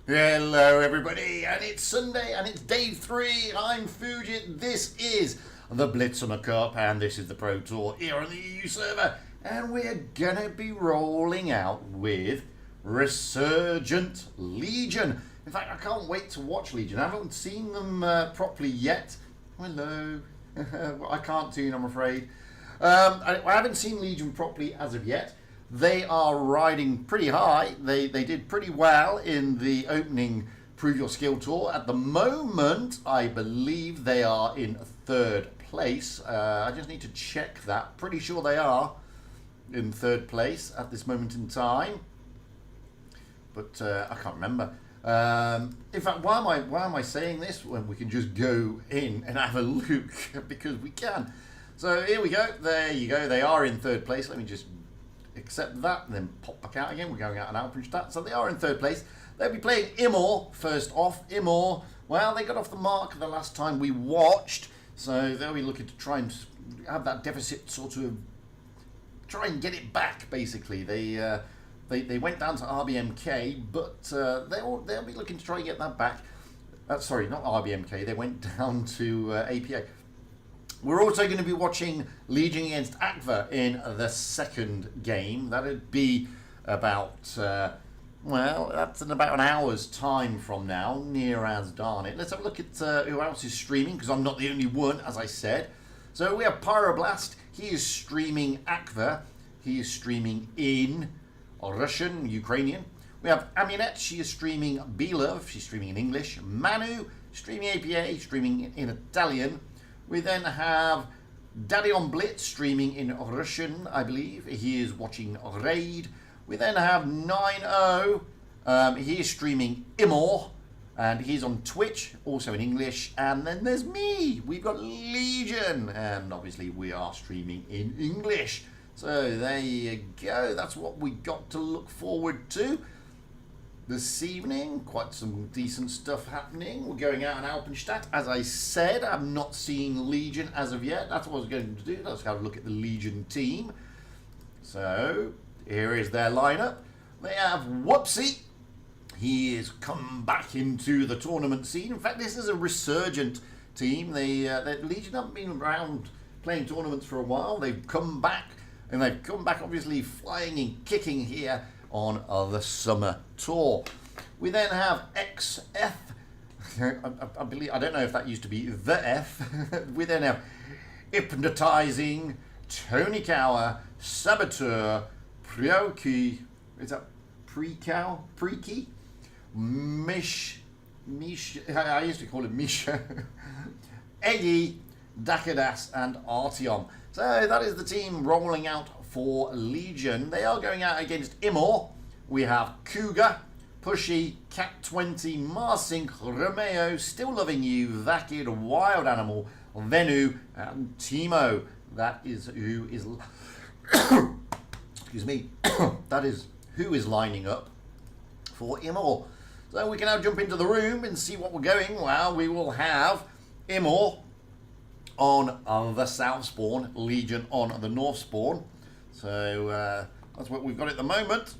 Hello everybody, and it's Sunday and it's day 3. I'm Fujit. This is the Blitz Cup and this is the Pro Tour here on the EU server, and we're gonna be rolling out with Resurgent Legion. In fact, I can't wait to watch Legion. I haven't seen them properly yet. Hello. I can't tune, I'm afraid. I haven't seen Legion properly as of yet. They are riding pretty high. They did pretty well in the opening Prove Your Skill Tour. At the moment, I believe they are in 3rd place. I just need to check that. Pretty sure they are in 3rd place at this moment in time. But I can't remember. In fact, why am I saying this when we can just go in and have a look? Because we can. So here we go. There you go. They are in 3rd place. Let me just accept that and then pop back out again. We're going out an Alpine stat. So they are in 3rd place. They'll be playing Immort first off. Immort, well, they got off the mark the last time we watched. So they'll be looking to try and have that deficit sort of try and get it back, basically. They went down to RBMK, but they'll be looking to try and get that back. Sorry, not RBMK. They went down to APA. We're also going to be watching Legion against Akva in the 2nd game. That'd be about, well, that's in about an hour's time from now, near as darn it. Let's have a look at who else is streaming, because I'm not the only one, as I said. So we have Pyroblast. He is streaming Akva. He is streaming in Russian, Ukrainian. We have Amunet. She is streaming Belove. She's streaming in English. Manu, streaming APA, streaming in Italian. We then have Daddy on Blitz streaming in Russian, I believe. He is watching Raid. We then have 9-0. He is streaming Immort, and he's on Twitch, also in English. And then there's me. We've got Legion, and obviously we are streaming in English. So there you go. That's what we got to look forward to this evening. Quite some decent stuff happening. We're going out in Alpenstadt. As I said, I've not seen Legion as of yet. That's what I was going to do. Let's have a look at the Legion team. So here is their lineup. They have Whoopsie. He has come back into the tournament scene. In fact, this is a resurgent team. The Legion haven't been around playing tournaments for a while. They've come back, and they've come back obviously flying and kicking here on the summer tour. We then have XF. I believe, I don't know if that used to be the F. We then have Hypnotizing, Tony Cower, Saboteur, Prioki. Is that Pre-Cow? Pre-Key? Mish. I used to call it Misha. Eggy, Dakadas, and Artyom. So that is the team rolling out for Legion. They are going out against Immort. We have Cougar, Pushy, Cat20, Marsink, Romeo, Still Loving You, Vakid, Wild Animal, Venu, and Timo. That is who is excuse me. That is who is lining up for Immort. So we can now jump into the room and see what we're going. Well, we will have Immort on the south spawn, Legion on the north spawn. So that's what we've got at the moment.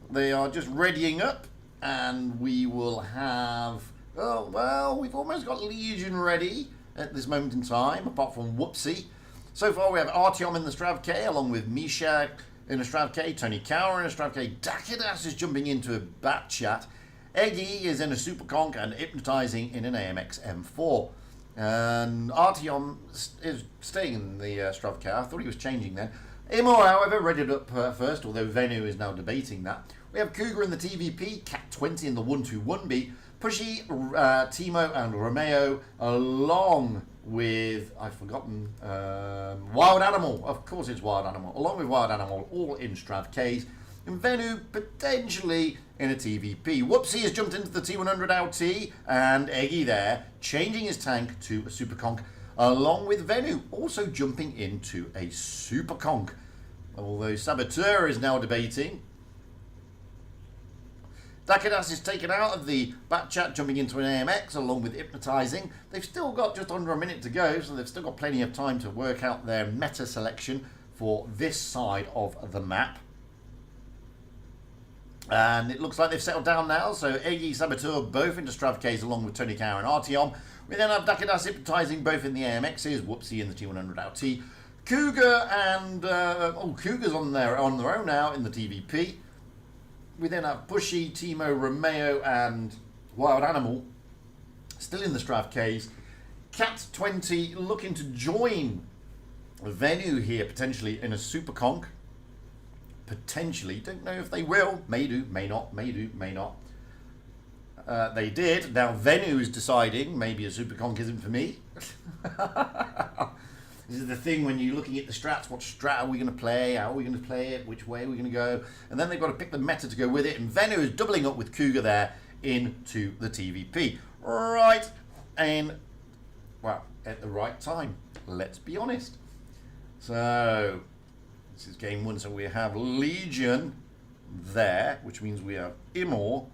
They are just readying up, and we will have, oh well, we've almost got Legion ready at this moment in time, apart from Whoopsie. So far we have Artyom in the Strav K, along with Misha in the Strav K, Tony Cower in a Strav K, Dakidas is jumping into a bat chat, Eggy is in a Super Conk, and Hypnotizing in an AMX M4. And Artyom is staying in the Strav K. I thought he was changing then. Immort, however, readied up first, although Venu is now debating that. We have Cougar in the TVP, Cat20 in the 121B, Pushy, Timo, and Romeo, along with, I've forgotten, Wild Animal. Of course it's Wild Animal. Along with Wild Animal, all in Strav Ks. And Venu, potentially in a TVP. Whoopsie has jumped into the T100 LT, and Eggy there, changing his tank to a Super Conk, along with Venu, also jumping into a Super Conk. Although Saboteur is now debating. Dakidas is taken out of the bat chat, jumping into an AMX along with Hypnotizing. They've still got just under a minute to go, so they've still got plenty of time to work out their meta selection for this side of the map. And it looks like they've settled down now. So Eggy, Saboteur both into Stravk's along with Tony Cow and Artyom. We then have Dakidas hypnotizing both in the AMXs, Whoopsie in the T100 LT. Cougar and Cougar's on their own now in the TVP. We then have Pushy, Timo, Romeo and Wild Animal still in the Stravk's. Cat 20 looking to join Venu here potentially in a Super Conk. Potentially, don't know if they will. May do, may not, may do, may not. They did. Now Venu is deciding maybe a Super Conk isn't for me. This is the thing when you're looking at the strats. What strat are we going to play? How are we going to play it? Which way are we going to go? And then they've got to pick the meta to go with it. And Venu is doubling up with Cougar there into the TVP. Right. And, well, at the right time. Let's be honest. So, this is game one. So we have Legion there, which means we have Immort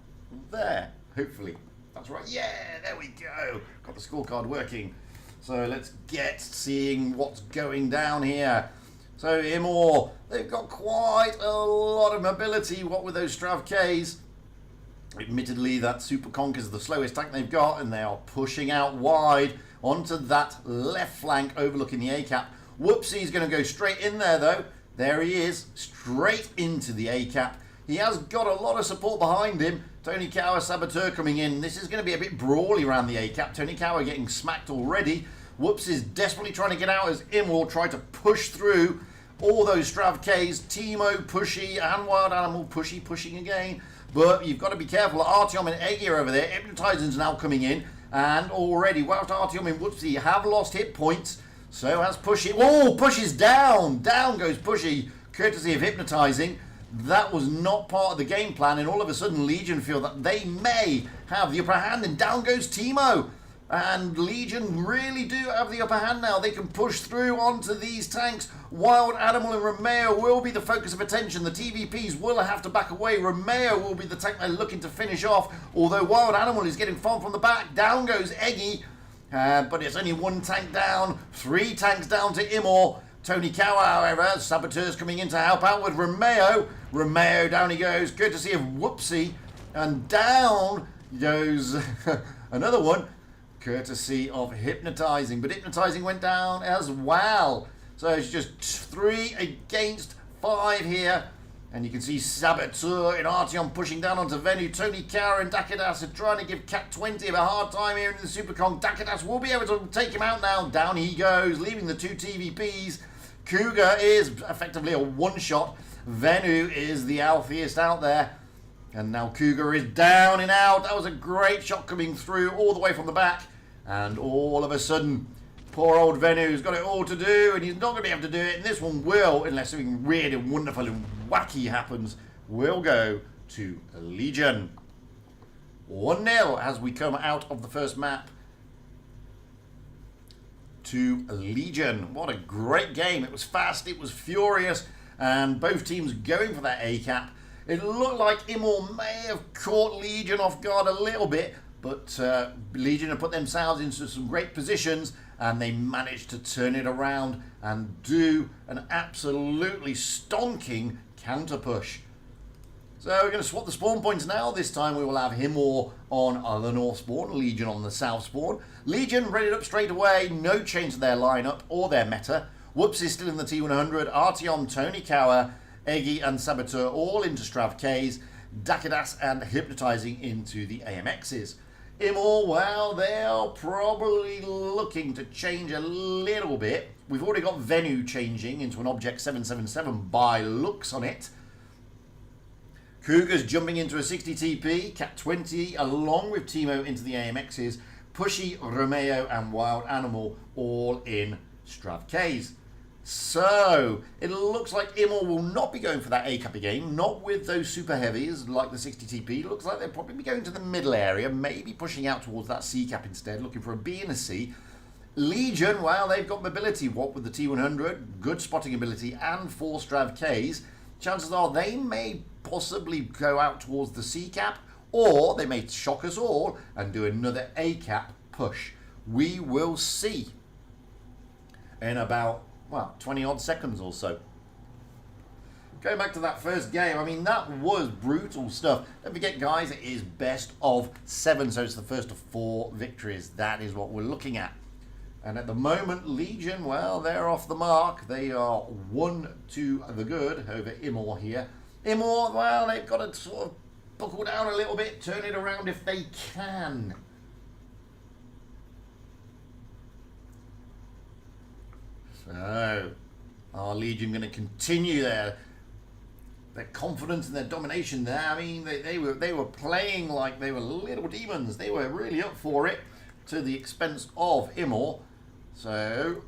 there. Hopefully. That's right. Yeah, there we go. Got the scorecard working. So let's get seeing what's going down here. So Immort, they've got quite a lot of mobility. What with those Stravk's? Admittedly, that Super Conk is the slowest tank they've got, and they are pushing out wide onto that left flank overlooking the A-cap. Whoopsie's going to go straight in there, though. There he is, straight into the A-cap. He has got a lot of support behind him. Tony Cower, Saboteur coming in. This is going to be a bit brawly around the A-cap. Tony Cower getting smacked already. Whoops is desperately trying to get out as Immort try to push through all those Stravk's. Timo, Pushy, and Wild Animal. Pushy, pushing again. But you've got to be careful. Artyom and Eggy are over there. Hypnotizing's now coming in. And already, whilst Artyom and Whoopsie have lost hit points, so has Pushy. Oh, Pushy's down. Down goes Pushy, courtesy of Hypnotizing. That was not part of the game plan, and all of a sudden Legion feel that they may have the upper hand, and down goes Timo. And Legion really do have the upper hand now. They can push through onto these tanks. Wild Animal and Romeo will be the focus of attention. The TVPs will have to back away. Romeo will be the tank they're looking to finish off, although Wild Animal is getting farmed from the back. Down goes Eggy, but it's only one tank down, 3 tanks down to Immort. Tony Cower, however, Saboteur's coming in to help out with Romeo. Romeo, down he goes, courtesy of Whoopsie. And down goes another one, courtesy of Hypnotizing. But Hypnotizing went down as well. So it's just 3 against 5 here. And you can see Saboteur and Artyom pushing down onto Venu. Tony Cower and Dakidas are trying to give Cat 20 a hard time here in the Super Conk. Dakidas will be able to take him out now. Down he goes, leaving the 2 TVPs. Cougar is effectively a one-shot. Venu is the alphiest out there. And now Cougar is down and out. That was a great shot coming through all the way from the back. And all of a sudden, poor old Venu's got it all to do, and he's not going to be able to do it. And this one will, unless something weird and wonderful and wacky happens, will go to Legion. 1-0 as we come out of the first map to Legion. What a great game. It was fast, it was furious, and both teams going for that A-cap. It looked like Immort may have caught Legion off guard a little bit, but Legion have put themselves into some great positions, and they managed to turn it around and do an absolutely stonking counter push. So we're going to swap the spawn points now. This time we will have Immort on the north spawn, Legion on the south spawn. Legion readied up straight away, no change to their lineup or their meta. Whoops is still in the T100, Artyom, Tony Cower, Eggy and Saboteur all into Stravk's, Dakidas and Hypnotizing into the AMXs. Immort, well, they're probably looking to change a little bit. We've already got Venu changing into an Object 777 by looks on it. Cougar's jumping into a 60 TP, Cat 20 along with Timo into the AMXs, Pushy, Romeo and Wild Animal all in Stravk's. So, it looks like Immort will not be going for that A-cap again, not with those super heavies like the 60 TP. Looks like they'll probably be going to the middle area, maybe pushing out towards that C-cap instead, looking for a B and a C. Legion, well, they've got mobility, what with the T100, good spotting ability and 4 Stravk's. Chances are they may possibly go out towards the C-cap, or they may shock us all and do another A-cap push. We will see in about, well, 20 odd seconds or so. going back to that first game, I mean, that was brutal stuff. Don't forget, guys, it is best of 7, so it's the first of 4 victories. That is what we're looking at. And at the moment, Legion, well, they're off the mark. They are 1 to the good over Immort here. Immort, well, they've got to sort of buckle down a little bit, turn it around if they can. So, are Legion going to continue their confidence and their domination there? I mean, they were playing like they were little demons. They were really up for it to the expense of Immort. So,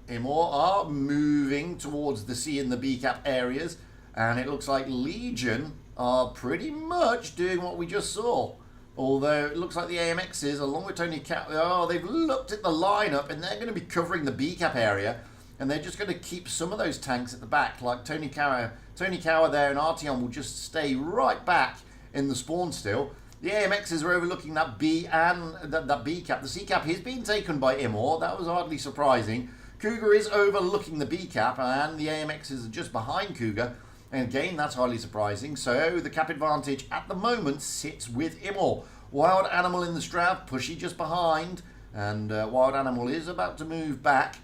Immort are moving towards the C and the B cap areas, and it looks like Legion are pretty much doing what we just saw. Although it looks like the AMXs, along with Tony Cap, they've looked at the lineup and they're going to be covering the B cap area, and they're just going to keep some of those tanks at the back, like Tony Cower there, and Artyom will just stay right back in the spawn still. The AMXs are overlooking that B and that B cap. The C cap is being taken by Immort. That was hardly surprising. Cougar is overlooking the B cap, and the AMXs are just behind Cougar. And again, that's hardly surprising. So the cap advantage at the moment sits with Immort. Wild Animal in the strap, Pushy just behind, and Wild Animal is about to move back.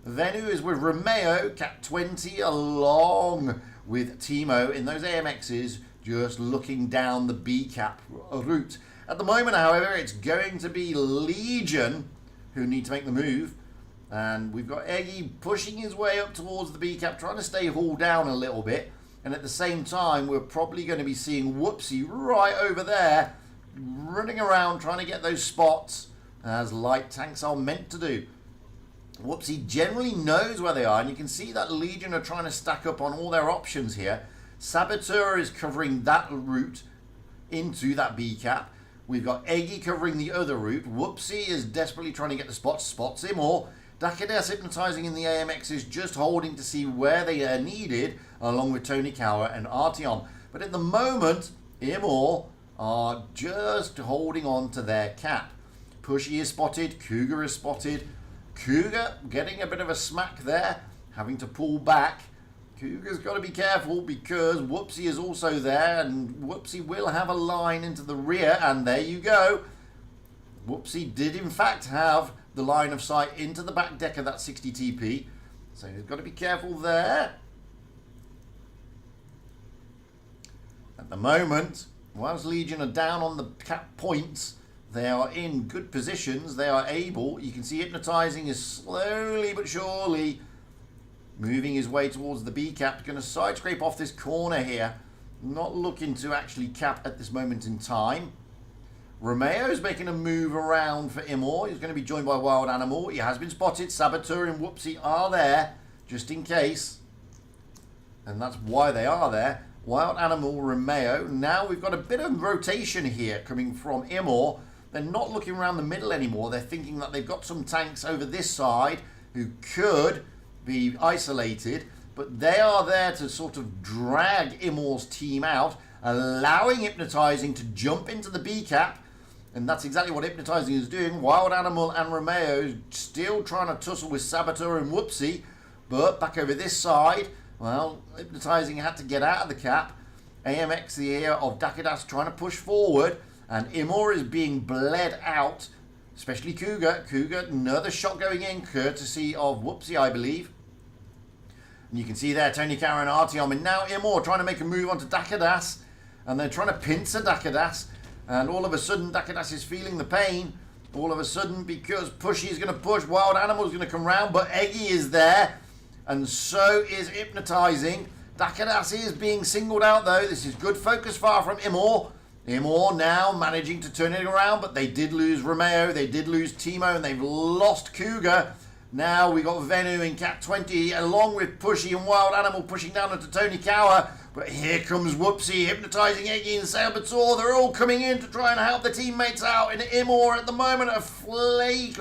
Venu is with Romeo, cap 20, along with Timo in those AMXs, just looking down the B cap route. At the moment, however, it's going to be Legion who need to make the move. And we've got Eggy pushing his way up towards the B cap, trying to stay hauled down a little bit. And at the same time, we're probably going to be seeing Whoopsie right over there, running around trying to get those spots, as light tanks are meant to do. Whoopsie generally knows where they are, and you can see that Legion are trying to stack up on all their options here. Saboteur is covering that route into that B cap. We've got Eggy covering the other route. Whoopsie is desperately trying to get the spots Immort. Dakadas hypnotizing in the AMX is just holding to see where they are needed, along with Tony Cower and Artyom. But at the moment, Immort are just holding on to their cap. Pushy is spotted, Cougar is spotted. Cougar getting a bit of a smack there, having to pull back. Cougar's got to be careful because Whoopsie is also there, and Whoopsie will have a line into the rear, and there you go. Whoopsie did in fact have the line of sight into the back deck of that 60 TP, so he's got to be careful there. At the moment, whilst Legion are down on the cap points, they are in good positions. They are able, you can see Hypnotizing is slowly but surely moving his way towards the B cap. Going to side scrape off this corner here, not looking to actually cap at this moment in time. Romeo's making a move around for Immort. He's going to be joined by Wild Animal. He has been spotted. Saboteur and Whoopsie are there, just in case. And that's why they are there. Wild Animal, Romeo. Now we've got a bit of rotation here coming from Immort. They're not looking around the middle anymore. They're thinking that they've got some tanks over this side who could be isolated. But they are there to sort of drag Immort's team out, allowing Hypnotizing to jump into the B cap. And that's exactly what Hypnotizing is doing. Wild Animal and Romeo still trying to tussle with Saboteur and Whoopsie. But back over this side, well, Hypnotizing had to get out of the cap. AMX, the ear of Dakadas, trying to push forward. And Immort is being bled out, especially Cougar. Cougar, another shot going in, courtesy of Whoopsie, I believe. And you can see there Tony Cower and Artyom. And now Immort trying to make a move onto Dakadas. And they're trying to pincer Dakadas. And all of a sudden, Dakadas is feeling the pain. All of a sudden, because Pushy is going to push, Wild Animal is going to come round, but Eggy is there. And so is Hypnotizing. Dakadas is being singled out, though. This is good focus fire from Immort. Immort now managing to turn it around, but they did lose Romeo, they did lose Timo, and they've lost Cougar. Now we got Venu in Cat 20, along with Pushy and Wild Animal pushing down into Tony Cower. But here comes Whoopsie, Hypnotizing Eggy and Saboteur. They're all coming in to try and help their teammates out. And Immort at the moment are flagging.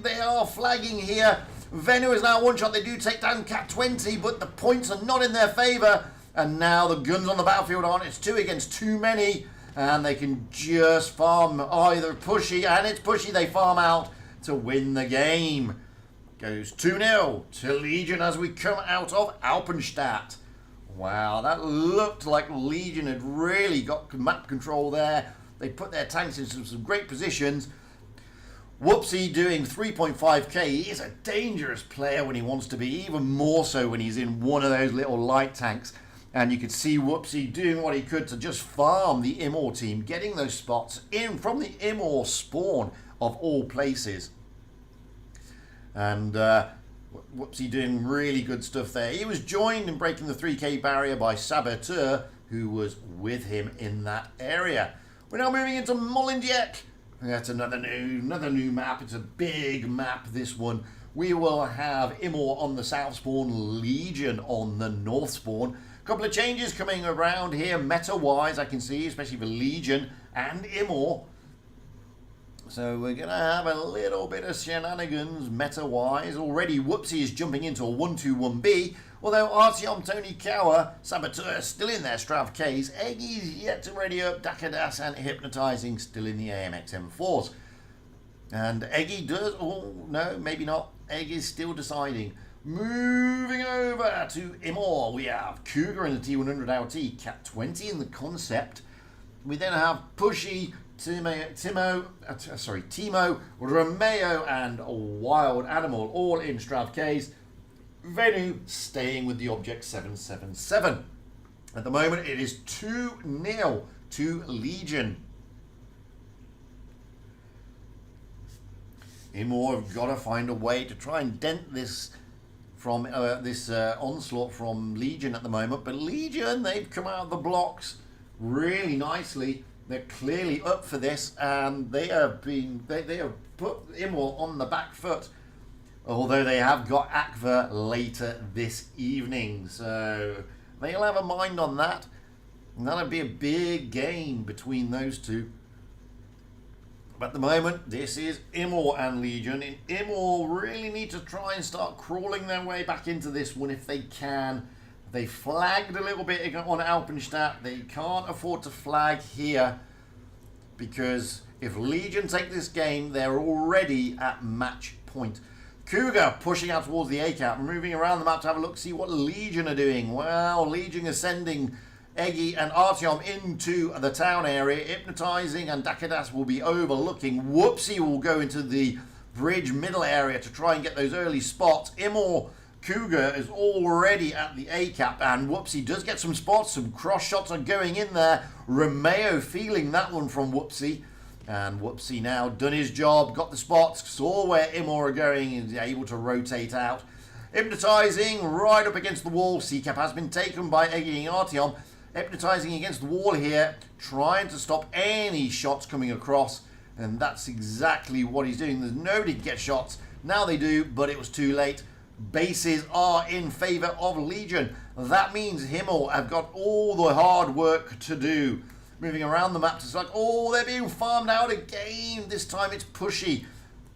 They are flagging here. Venu is now one shot. They do take down Cat 20, but the points are not in their favour. And now the guns on the battlefield aren't. It's 2 against too many. And they can just farm either Pushy, and it's Pushy they farm out to win the game. Goes 2-0 to Legion as we come out of Alpenstadt. Wow, that looked like Legion had really got map control there. They put their tanks in some great positions. Whoopsie doing 3.5k. He is a dangerous player when he wants to be, even more so when he's in one of those little light tanks. And you could see Whoopsie doing what he could to just farm the Immort team, getting those spots in from the Immort spawn of all places. And Whoopsie doing really good stuff there. He was joined in breaking the 3k barrier by Saboteur, who was with him in that area. We're now moving into Molendiek. That's another new map. It's a big map, this one. We will have Immort on the south spawn, Legion on the north spawn. A couple of changes coming around here, meta-wise, I can see, especially for Legion and Immort. So we're going to have a little bit of shenanigans meta-wise. Already Whoopsie is jumping into a 1-2-1B. Although Artyom, Tony Kawa, Saboteur still in their Strav Ks. Eggy's yet to ready up. Dakadas and Hypnotizing still in the AMX M4s. And Eggy does... Oh, no, maybe not. Eggy's still deciding. Moving over to Immort. We have Cougar in the T100 LT. Cat 20 in the concept. We then have Pushy, Timo, Romeo, and Wild Animal all in Strav Ks. Venu staying with the Object 777. At the moment, it is 2-0 to Legion. Immort have got to find a way to try and dent this from this onslaught from Legion at the moment. But Legion, they've come out of the blocks really nicely. They're clearly up for this, and they have put Immort on the back foot. Although they have got Akva later this evening, so they'll have a mind on that. And that'll be a big game between those two. But at the moment, this is Immort and Legion. And Immort really need to try and start crawling their way back into this one if they can. They flagged a little bit on Alpenstadt. They can't afford to flag here, because if Legion take this game, they're already at match point. Cougar pushing out towards the A-cap, moving around the map to have a look, see what Legion are doing. Well, Legion is sending Eggy and Artyom into the town area. Hypnotizing and Dakadas will be overlooking. Whoopsie will go into the bridge middle area to try and get those early spots. Immort Cougar is already at the A-cap, and Whoopsie does get some spots. Some cross shots are going in there. Romeo feeling that one from Whoopsie. And Whoopsie now done his job, got the spots, saw where Immort are going, and is able to rotate out. Hypnotizing right up against the wall. C-cap has been taken by Eggy and Artyom. Hypnotizing against the wall here, trying to stop any shots coming across. And that's exactly what he's doing. There's nobody can get shots. Now they do, but it was too late. Bases are in favor of Legion. That means Immort have got all the hard work to do. Moving around the map to select. Oh, they're being farmed out again. This time it's Pushy.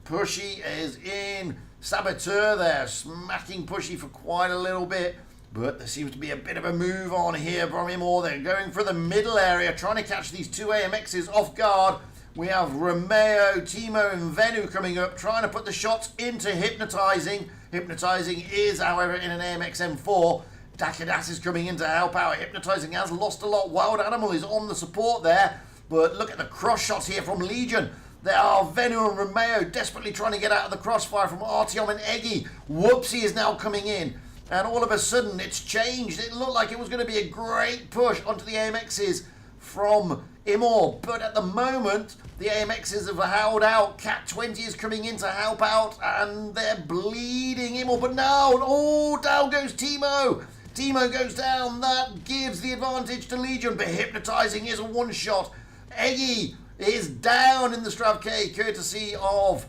Pushy is in. Saboteur there, smacking Pushy for quite a little bit. But there seems to be a bit of a move on here from Immort. They're going for the middle area, trying to catch these two AMXs off guard. We have Romeo, Timo, and Venu coming up, trying to put the shots into Hypnotizing. Hypnotizing is, however, in an AMX M4. Dakadas is coming in to help out. Hypnotizing has lost a lot. Wild Animal is on the support there. But look at the cross shots here from Legion. There are Venu and Romeo desperately trying to get out of the crossfire from Artyom and Eggy. Whoopsie is now coming in. And all of a sudden, it's changed. It looked like it was going to be a great push onto the AMXs from Immort. But at the moment, the AMXs have held out. Cat 20 is coming in to help out. And they're bleeding Immort. But now, oh, down goes Timo. Timo goes down. That gives the advantage to Legion. But Hypnotizing is a one-shot. Eggy is down in the Strav K, courtesy of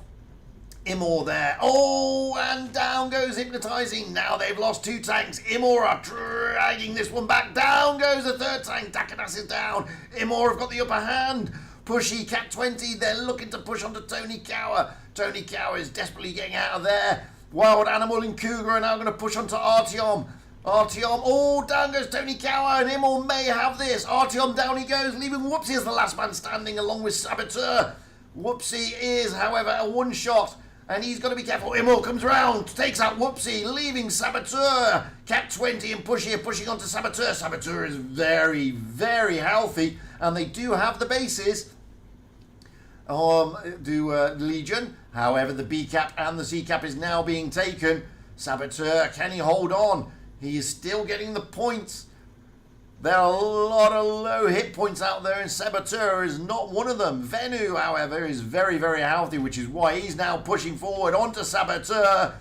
Immort there. Oh, and down goes Hypnotizing. Now they've lost two tanks. Immort are dragging this one back. Down goes the third tank. Dakadas is down. Immort have got the upper hand. Pushy, Cat 20, they're looking to push onto Tony Kawa. Tony Kawa is desperately getting out of there. Wild Animal and Cougar are now going to push onto Artyom. Artyom, oh, down goes Tony Kawa, and Immort may have this. Artyom, down he goes, leaving Whoopsie as the last man standing along with Saboteur. Whoopsie is, however, a one-shot. And he's got to be careful. Immort comes round, takes out Whoopsie, leaving Saboteur. Cat 20 and Pushy are pushing onto Saboteur. Saboteur is very, very healthy. And they do have the bases. Legion. However, the B cap and the C cap is now being taken. Saboteur, can he hold on? He is still getting the points. There are a lot of low hit points out there, and Saboteur is not one of them. Venu, however, is very, very healthy, which is why he's now pushing forward onto Saboteur.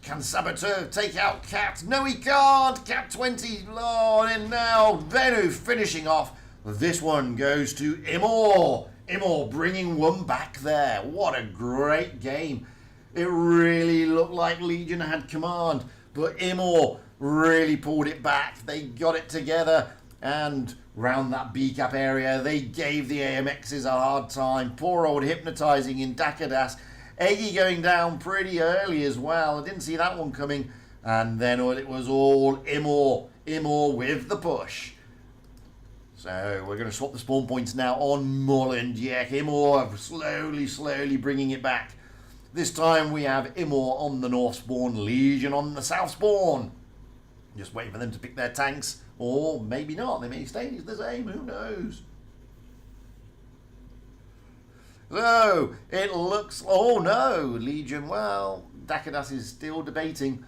Can Saboteur take out Cat? No, he can't. Cat 20, Lord, and now Venu finishing off. This one goes to Immort. Immort bringing one back there. What a great game. It really looked like Legion had command, but Immort really pulled it back. They got it together, and round that B cap area, they gave the AMXs a hard time. Poor old hypnotizing in Dakadas. Eggy going down pretty early as well. I didn't see that one coming. And then it was all Immort. Immort with the push. So we're going to swap the spawn points now on Molenbeek. Immort slowly bringing it back. This time we have Immort on the north spawn, Legion on the south spawn. Just waiting for them to pick their tanks, or maybe not. They may stay the same, who knows? So, it looks... Oh no, Legion, well, Dakadas is still debating.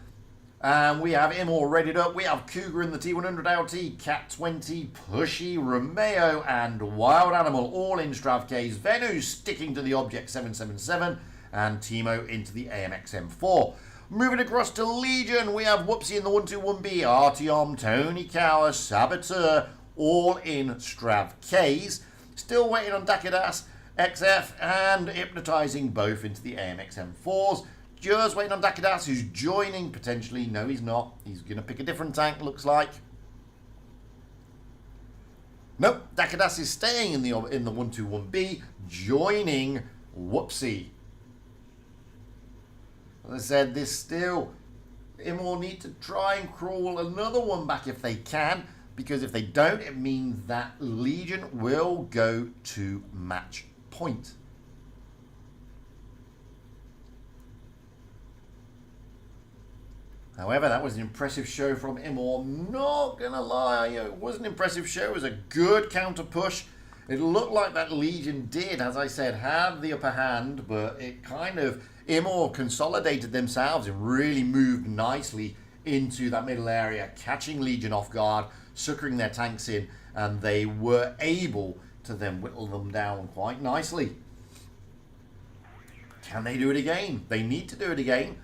And we have Immort readied up. We have Cougar in the T100 LT, Cat 20, Pushy, Romeo, and Wild Animal, all in Strav Ks. Venu sticking to the Object 777, and Timo into the AMX M4. Moving across to Legion, we have Whoopsie in the 121B, Artyom, Tony Cower, Saboteur, all in Strav Ks. Still waiting on Dakadas, XF, and Hypnotizing both into the AMX M4s. Just waiting on Dakadas, who's joining potentially. No, he's not. He's going to pick a different tank, looks like. Nope, Dakadas is staying in the 121B, joining Whoopsie. As I said, this still, Immort need to try and crawl another one back if they can, because if they don't, it means that Legion will go to match point. However, that was an impressive show from Immort. Not gonna lie, it was an impressive show. It was a good counter push. It looked like that Legion did, as I said, have the upper hand, but it kind of... Immort consolidated themselves and really moved nicely into that middle area, catching Legion off guard, suckering their tanks in, and they were able to then whittle them down quite nicely. Can they do it again? They need to do it again.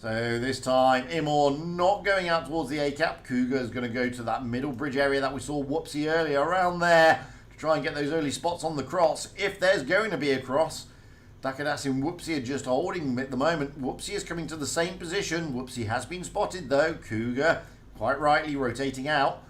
So this time, Immort not going out towards the A-cap. Cougar is going to go to that middle bridge area that we saw Whoopsie earlier, around there, to try and get those early spots on the cross, if there's going to be a cross. Dakadas and Whoopsie are just holding at the moment. Whoopsie is coming to the same position. Whoopsie has been spotted though. Cougar, quite rightly, rotating out.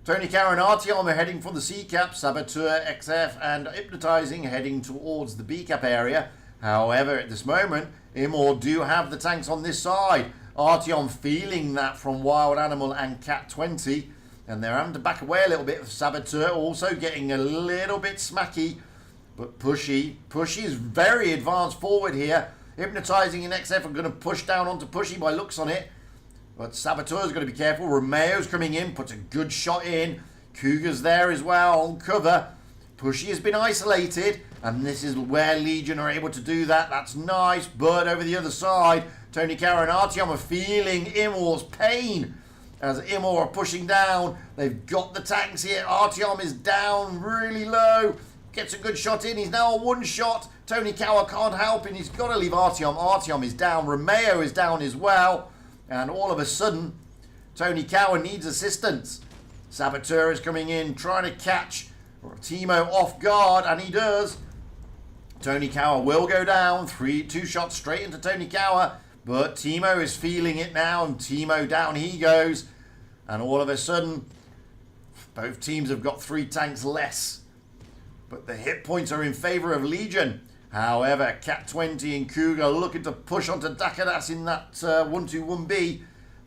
Tony Cower and Artyom are heading for the C-cap. Saboteur, XF, and Hypnotizing heading towards the B-cap area. However, at this moment, Immort do have the tanks on this side. Artyom feeling that from Wild Animal and Cat 20. And they're having to back away a little bit. Saboteur also getting a little bit smacky. But Pushy is very advanced forward here. Hypnotizing and XF are going to push down onto Pushy by looks on it. But Saboteur's going to be careful. Romeo's coming in, puts a good shot in. Cougar's there as well on cover. Pushy has been isolated, and this is where Legion are able to do that. That's nice, but over the other side, Tony Cower and Artyom are feeling Immort's pain. As Immort are pushing down, they've got the tanks here. Artyom is down really low. Gets a good shot in. He's now a one shot. Tony Cower can't help him. He's got to leave Artyom. Artyom is down. Romeo is down as well. And all of a sudden, Tony Cower needs assistance. Saboteur is coming in, trying to catch Timo off guard, and he does. Tony Cower will go down. Two shots straight into Tony Cower. But Timo is feeling it now, and Timo down he goes. And all of a sudden, both teams have got 3 tanks less. But the hit points are in favour of Legion. However, Cat 20 and Cougar looking to push onto Dakadas in that 121B.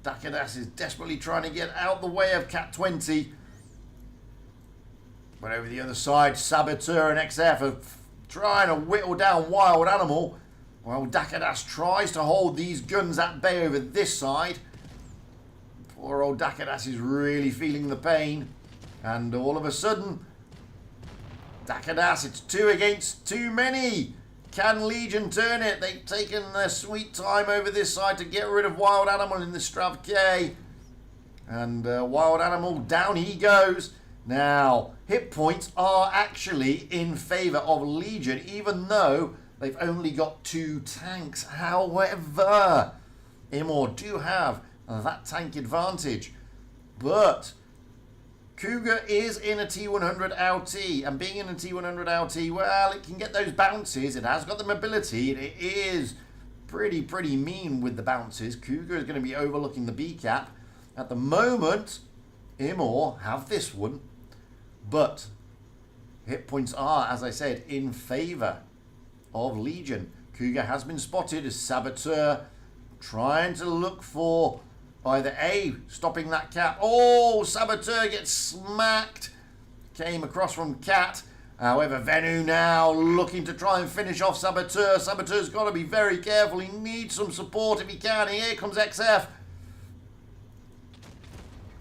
Dakadas is desperately trying to get out the way of Cat 20. But over the other side, Saboteur and XF are trying to whittle down Wild Animal. Well, Dakadas tries to hold these guns at bay over this side. Poor old Dakadas is really feeling the pain. And all of a sudden, Dakadas, it's 2 against too many. Can Legion turn it? They've taken their sweet time over this side to get rid of Wild Animal in the Strav K. And Wild Animal, down he goes. Now, hit points are actually in favour of Legion, even though they've only got 2 tanks. However, Immort do have that tank advantage. But Cougar is in a T100 LT, and being in a T100 LT, well, it can get those bounces. It has got the mobility, and it is pretty mean with the bounces. Cougar is going to be overlooking the B cap. At the moment, Immort have this one, but hit points are, as I said, in favour of Legion. Cougar has been spotted as Saboteur, trying to look for either A, stopping that cap. Oh, Saboteur gets smacked. Came across from Cat. However, Venu now looking to try and finish off Saboteur. Saboteur's got to be very careful. He needs some support if he can. Here comes XF.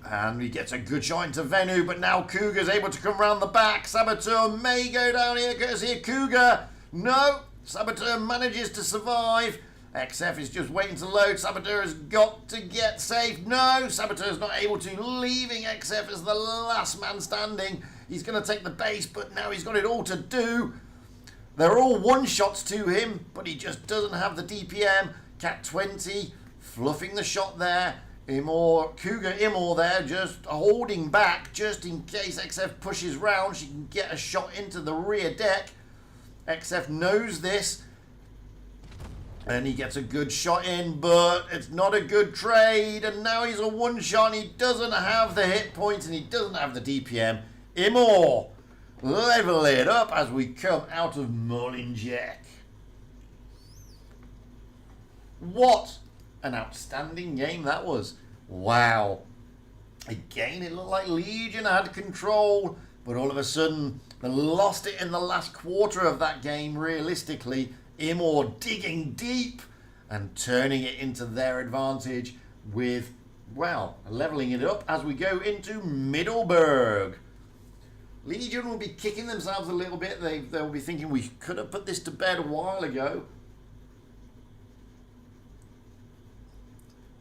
And he gets a good shot into Venu, but now Cougar's able to come round the back. Saboteur may go down here, courtesy of Cougar. No, Saboteur manages to survive. XF is just waiting to load. Saboteur has got to get safe. No, Saboteur's not able to, leaving XF as the last man standing. He's going to take the base, but now he's got it all to do. They're all one-shots to him, but he just doesn't have the DPM. Cat 20, fluffing the shot there. Cougar Immort there, just holding back, just in case XF pushes round. She can get a shot into the rear deck. XF knows this. And he gets a good shot in, but it's not a good trade. And now he's a one-shot, and he doesn't have the hit points, and he doesn't have the DPM. Immort, level it up as we come out of Molenbeek. What an outstanding game that was. Wow. Again, it looked like Legion had control, but all of a sudden, they lost it in the last quarter of that game, realistically. Immort digging deep and turning it into their advantage with, well, levelling it up as we go into Middelburg. Legion will be kicking themselves a little bit. They'll be thinking we could have put this to bed a while ago.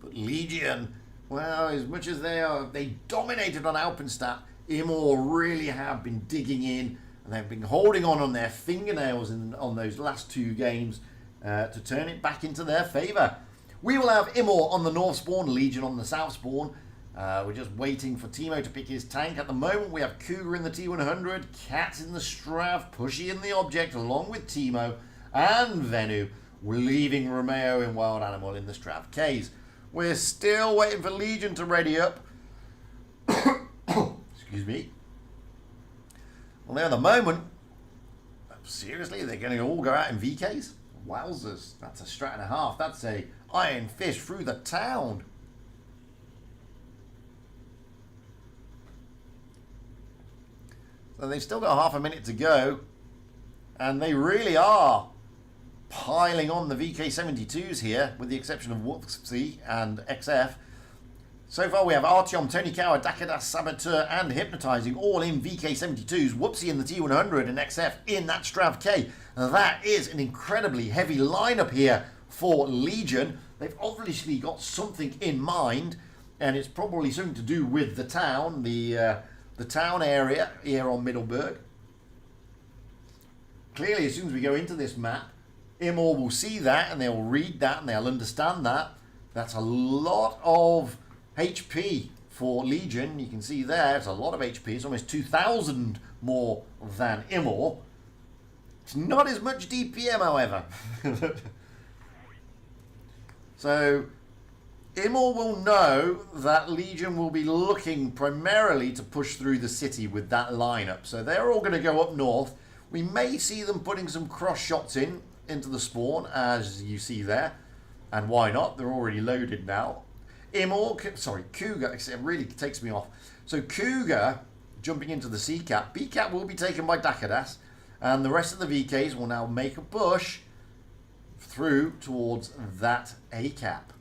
But Legion, well, as much as they dominated on Alpenstadt, Immort really have been digging in, and they've been holding on their fingernails on those last 2 games to turn it back into their favour. We will have Immort on the north spawn, Legion on the south spawn. We're just waiting for Timo to pick his tank. At the moment, we have Cougar in the T100, Cat in the Strav, Pushy in the Object, along with Timo and Venu. We're leaving Romeo in Wild Animal in the Strav Ks. We're still waiting for Legion to ready up. Excuse me. Well, now at the moment, seriously, they're going to all go out in VKs? Wowzers, that's a strat and a half. That's a Iron Fist through the town. So they've still got half a minute to go, and they really are piling on the VK72s here, with the exception of Whoopsie and XF. So far we have Artyom, Tony Cower, Dakadas, Saboteur and Hypnotizing all in VK72s, Whoopsie in the T100 and XF in that Strav K. That is an incredibly heavy lineup here for Legion. They've obviously got something in mind, and it's probably something to do with the town, the town area here on Middelburg. Clearly, as soon as we go into this map, Immort will see that, and they'll read that, and they'll understand that. That's a lot of HP for Legion. You can see there, it's a lot of HP. It's almost 2,000 more than Immort. It's not as much DPM, however. So, Immort will know that Legion will be looking primarily to push through the city with that lineup. So they're all going to go up north. We may see them putting some cross shots into the spawn, as you see there. And why not? They're already loaded now. Cougar, it really takes me off. So Cougar jumping into the C cap. B cap will be taken by Dakadas, and the rest of the VKs will now make a push through towards that A cap.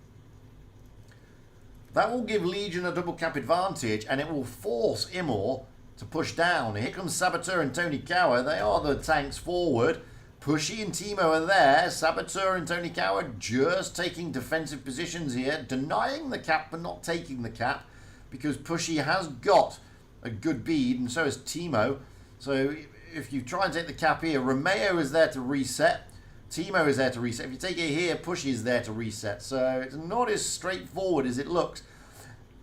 That will give Legion a double cap advantage, and it will force Immort to push down. Here comes Saboteur and Tony Cower. They are the tanks forward. Pushy and Timo are there. Saboteur and Tony Cower just taking defensive positions here, denying the cap but not taking the cap, because Pushy has got a good bead, and so has Timo. So if you try and take the cap here, Romeo is there to reset. Timo is there to reset. If you take it here, Pushy is there to reset. So it's not as straightforward as it looks.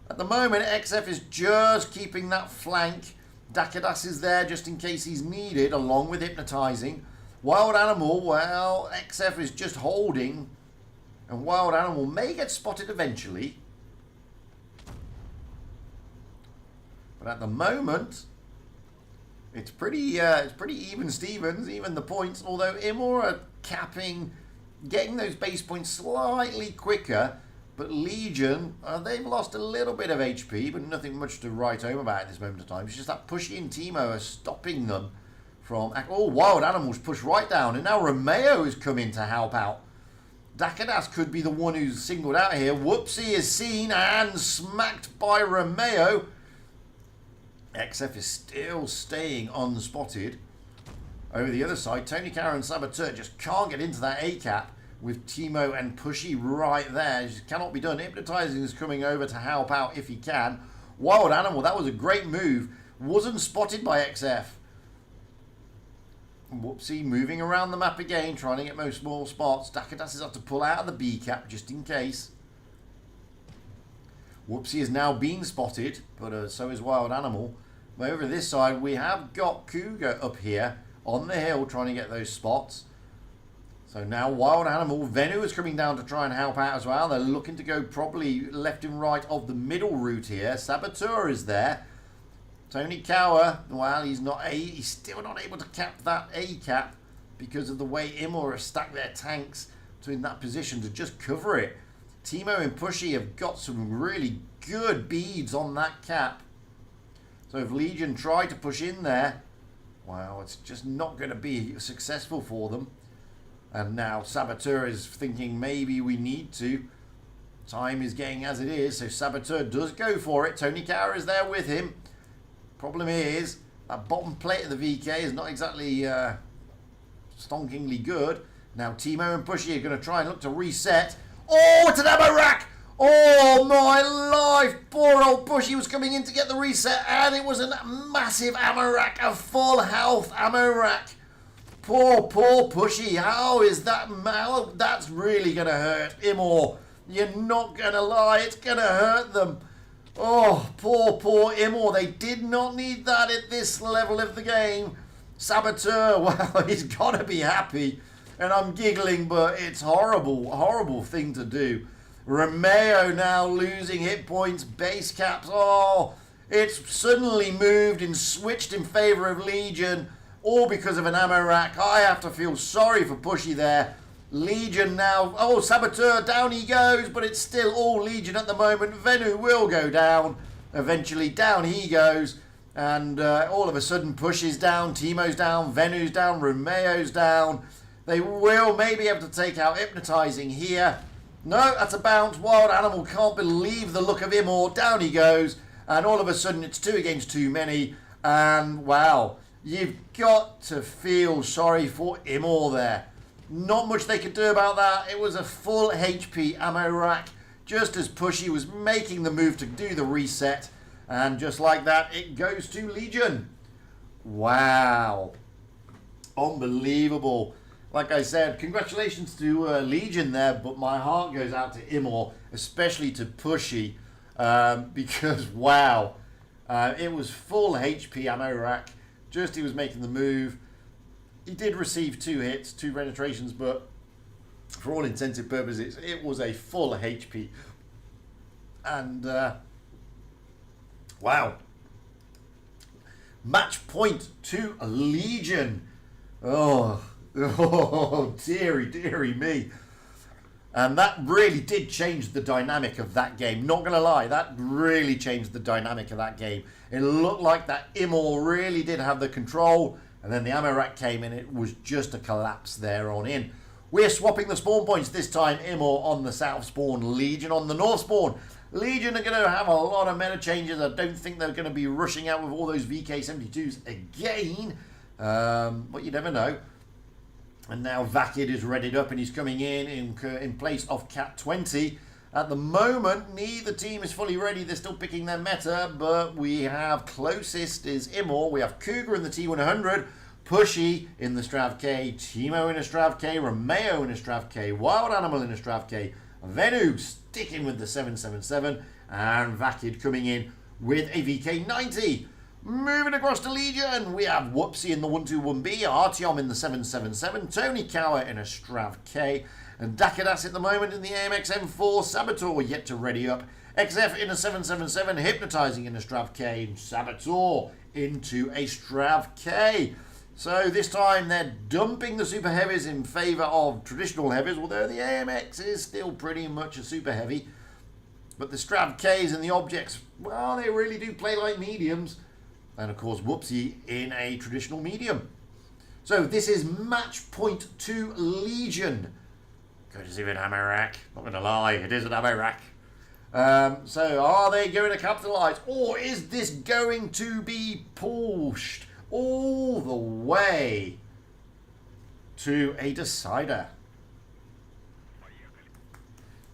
At the moment, XF is just keeping that flank. Dakadas is there just in case he's needed, along with Hypnotizing. Wild Animal, well, XF is just holding. And Wild Animal may get spotted eventually. But at the moment, it's pretty even Stevens, even the points. Although Immort are capping, getting those base points slightly quicker. But Legion, they've lost a little bit of HP, but nothing much to write home about at this moment of time. It's just that Pushy and Timo are stopping them from... Oh, Wild Animals push right down, and now Romeo is coming to help out. Dakadas could be the one who's singled out here. Whoopsie is seen and smacked by Romeo. XF is still staying unspotted. Over the other side, Tony Cower and Saboteur just can't get into that A-cap with Timo and Pushy right there. It just cannot be done. Hypnotizing is coming over to help out if he can. Wild Animal, that was a great move. Wasn't spotted by XF. Whoopsie moving around the map again, trying to get most small spots. Dakadas is up to pull out of the B-cap just in case. Whoopsie is now being spotted, but so is Wild Animal. But over this side, we have got Cougar up here on the hill trying to get those spots. So now Wild Animal, Venu is coming down to try and help out as well. They're looking to go probably left and right of the middle route here. Saboteur is there. Tony Cower, well, he's still not able to cap that A cap because of the way Immort have stacked their tanks to in that position to just cover it. Timo and Pushy have got some really good beads on that cap. So if Legion try to push in there, well, it's just not going to be successful for them. And now Saboteur is thinking maybe we need to. Time is getting as it is, so Saboteur does go for it. Tony Cower is there with him. Problem is, that bottom plate of the VK is not exactly stonkingly good. Now Timo and Pushy are going to try and look to reset. Oh, it's an ammo rack! Oh my life! Poor old Pushy was coming in to get the reset, and it was a massive ammo rack, a full health ammo rack. Poor Pushy. How is that? That's really going to hurt Immort. You're not going to lie. It's going to hurt them. Oh, poor Immort. They did not need that at this level of the game. Saboteur, well, he's got to be happy. And I'm giggling, but it's horrible thing to do. Romeo now losing hit points, base caps. Oh, it's suddenly moved and switched in favor of Legion. All because of an ammo rack. I have to feel sorry for Pushy there. Legion now. Oh, Saboteur, down he goes, but it's still all Legion at the moment. Venu will go down. Eventually, down he goes. And all of a sudden, Pushy's down, Timo's down, Venu's down, Romeo's down. They will maybe able to take out Hypnotizing here. No, that's a bounce. Wild Animal can't believe the look of Immort. Down he goes. And all of a sudden, it's 2 against too many. And wow. You've got to feel sorry for Immort there. Not much they could do about that. It was a full HP ammo rack just as Pushy was making the move to do the reset. And just like that, it goes to Legion. Wow. Unbelievable. Like I said, congratulations to Legion there, but my heart goes out to Immort, especially to Pushy, because wow. It was full HP ammo rack. Just he was making the move. He did receive 2 hits, 2 penetrations, but for all intents and purposes, it was a full HP. And wow. Match point to Legion. Oh, dearie me. And that really did change the dynamic of that game. Not going to lie, that really changed the dynamic of that game. It looked like that Immort really did have the control. And then the ammo rack came in. It was just a collapse there on in. We're swapping the spawn points this time. Immort on the south spawn, Legion on the north spawn. Legion are going to have a lot of meta changes. I don't think they're going to be rushing out with all those VK72s again. But you never know. And now Vakid is readied up and he's coming in place of Cat 20. At the moment, neither team is fully ready. They're still picking their meta, but we have closest is Immort. We have Cougar in the T100, Pushy in the Strav K, Timo in a Strav K, Romeo in a Strav K, Wild Animal in a Strav K, Venu sticking with the 777, and Vakid coming in with a VK90. Moving across to Legion, we have Whoopsie in the 121B, Artyom in the 777, Tony Cower in a Strav K, and Dakadas at the moment in the AMX M4, Saboteur yet to ready up, XF in a 777, Hypnotizing in a Strav K, and Saboteur into a Strav K. So this time they're dumping the super heavies in favour of traditional heavies, although the AMX is still pretty much a super heavy. But the Strav Ks and the objects, well, they really do play like mediums. And of course Whoopsie in a traditional medium. So this is match point to Legion. Courtesy of an ammo rack. Not going to lie, it is an ammo rack. So are they going to capitalise? Or is this going to be pushed all the way to a decider?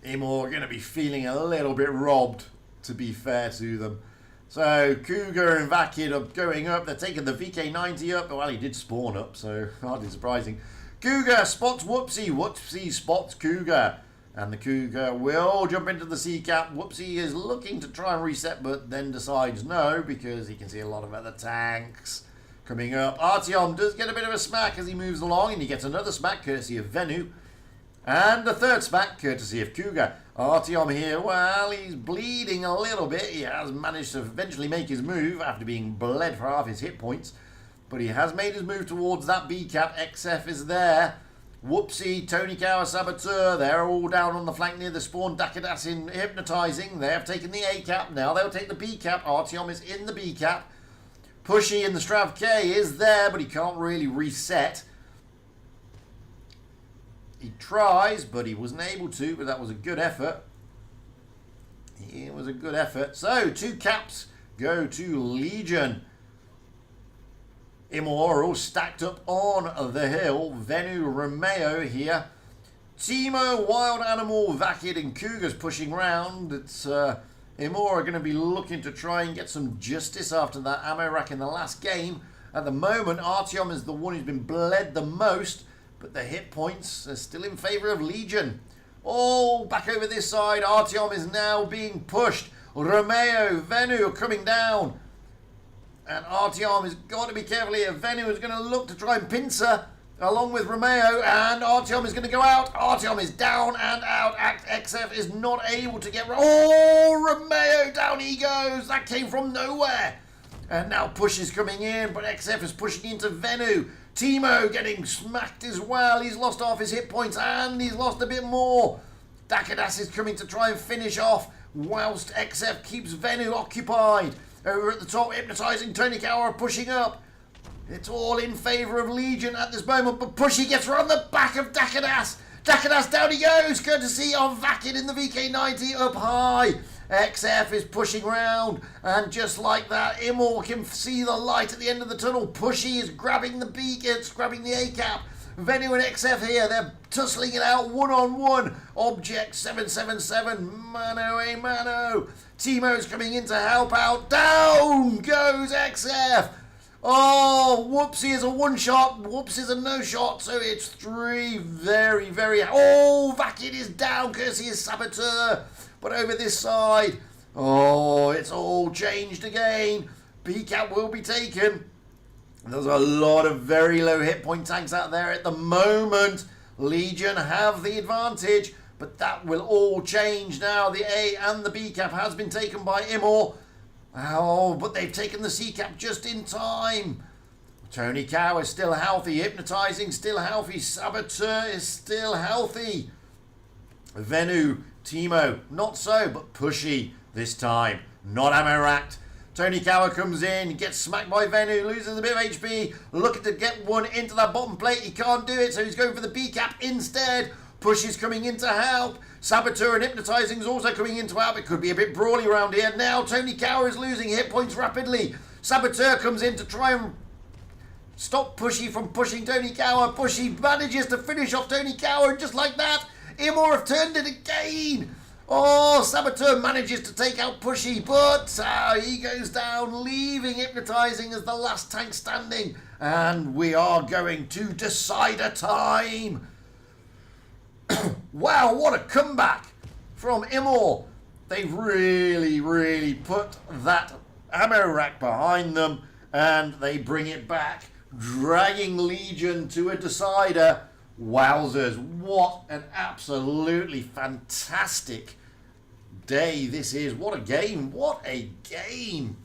Immort are going to be feeling a little bit robbed, to be fair to them. So Cougar and Vakid are going up. They're taking the VK90 up. Well, he did spawn up, so hardly surprising. Cougar spots Whoopsie. Whoopsie spots Cougar. And the Cougar will jump into the C-cap. Whoopsie is looking to try and reset, but then decides no, because he can see a lot of other tanks coming up. Artyom does get a bit of a smack as he moves along, and he gets another smack courtesy of Venu. And a third smack courtesy of Cougar. Artyom here, well, he's bleeding a little bit. He has managed to eventually make his move after being bled for half his hit points. But he has made his move towards that B-cap. XF is there. Whoopsie, Tony Cower, Saboteur, they're all down on the flank near the spawn. Dakadas in Hypnotizing. They have taken the A-cap. Now they'll take the B-cap. Artyom is in the B-cap. Pushy in the Strav K is there, but he can't really reset. He tries, but he wasn't able to, but that was a good effort. It was a good effort. So, 2 caps go to Legion. Immort are all stacked up on the hill. Venu, Romeo here. Timo, Wild Animal, Vakid and Cougars pushing round. It's Immort are going to be looking to try and get some justice after that ammo rack in the last game. At the moment, Artyom is the one who's been bled the most, but the hit points are still in favour of Legion. Oh, back over this side, Artyom is now being pushed. Romeo, Venu are coming down. And Artyom has got to be careful here. Venu is going to look to try and pincer along with Romeo, and Artyom is going to go out. Artyom is down and out. XF is not able to get... Oh, Romeo, down he goes. That came from nowhere. And now Push is coming in, but XF is pushing into Venu. Timo getting smacked as well. He's lost half his hit points, and he's lost a bit more. Dakadas is coming to try and finish off, whilst XF keeps Venu occupied. Over at the top, Hypnotizing, Tony Cower pushing up. It's all in favour of Legion at this moment, but Pushy gets around the back of Dakadas. Dakadas, down he goes, courtesy of Vakid in the VK90 up high. XF is pushing round, and just like that, Immort can see the light at the end of the tunnel. Pushy is grabbing the beacons, grabbing the A-cap. Venu and XF here, they're tussling it out one-on-one. Object 777, mano a mano. Timo's coming in to help out. Down goes XF. Oh, Whoopsie is a one-shot. Whoops is a no-shot. So it's 3 very, very... Oh, Vakid is down courtesy of Saboteur. But over this side, oh, it's all changed again. B-cap will be taken. There's a lot of very low hit point tanks out there at the moment. Legion have the advantage, but that will all change now. The A and the B cap has been taken by Immort. Oh, but they've taken the C cap just in time. Tony Cow is still healthy. Hypnotizing still healthy. Saboteur is still healthy. Venu, Timo, not so, but Pushy this time. Not ammo racked. Tony Cower comes in, gets smacked by Venu, loses a bit of HP, looking to get one into that bottom plate. He can't do it, so he's going for the B-cap instead. Push is coming in to help. Saboteur and Hypnotizing is also coming in to help. It could be a bit brawly around here. Now Tony Cower is losing hit points rapidly. Saboteur comes in to try and stop Pushy from pushing Tony Cower. Pushy manages to finish off Tony Cower, and just like that, Immort have turned it again. Oh, Saboteur manages to take out Pushy, but he goes down, leaving Hypnotizing as the last tank standing. And we are going to Decider time. Wow, what a comeback from Immort. They've really put that ammo rack behind them, and they bring it back, dragging Legion to a decider. Wowzers, what an absolutely fantastic day this is. What a game, what a game.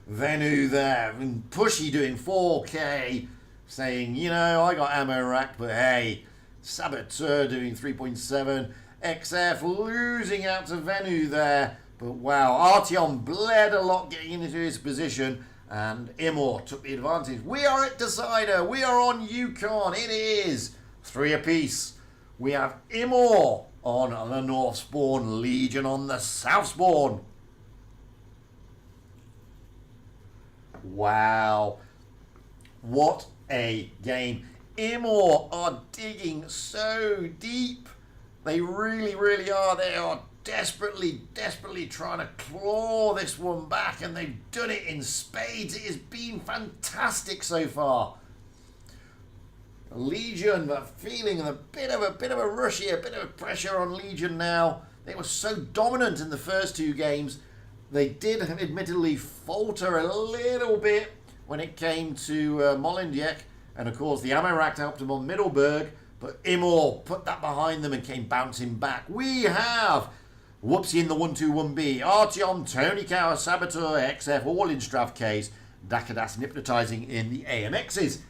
Venu there, and Pushy doing 4K, saying, you know, I got ammo rack, but hey. Saboteur doing 3.7. XF losing out to Venu there. But wow, Artyom bled a lot getting into his position. And Immort took the advantage. We are at Decider. We are on Yukon. It is 3 apiece. We have Immort on the North Spawn, Legion on the South Spawn. Wow. What a game. Immort are digging so deep. They really are. They are desperately trying to claw this one back, and they've done it in spades. It has been fantastic so far. Legion are feeling a bit of a rush here, a bit of pressure on Legion now. They were so dominant in the first 2 games. They did admittedly falter a little bit when it came to Molenbeek. And of course, the ammo rack helped them on Middelburg, but Immort put that behind them and came bouncing back. We have Whoopsie in the 121B, Artyom, Tony Cower, Saboteur, XF, all in Strav Ks, Dakadas and Hypnotizing in the AMXs.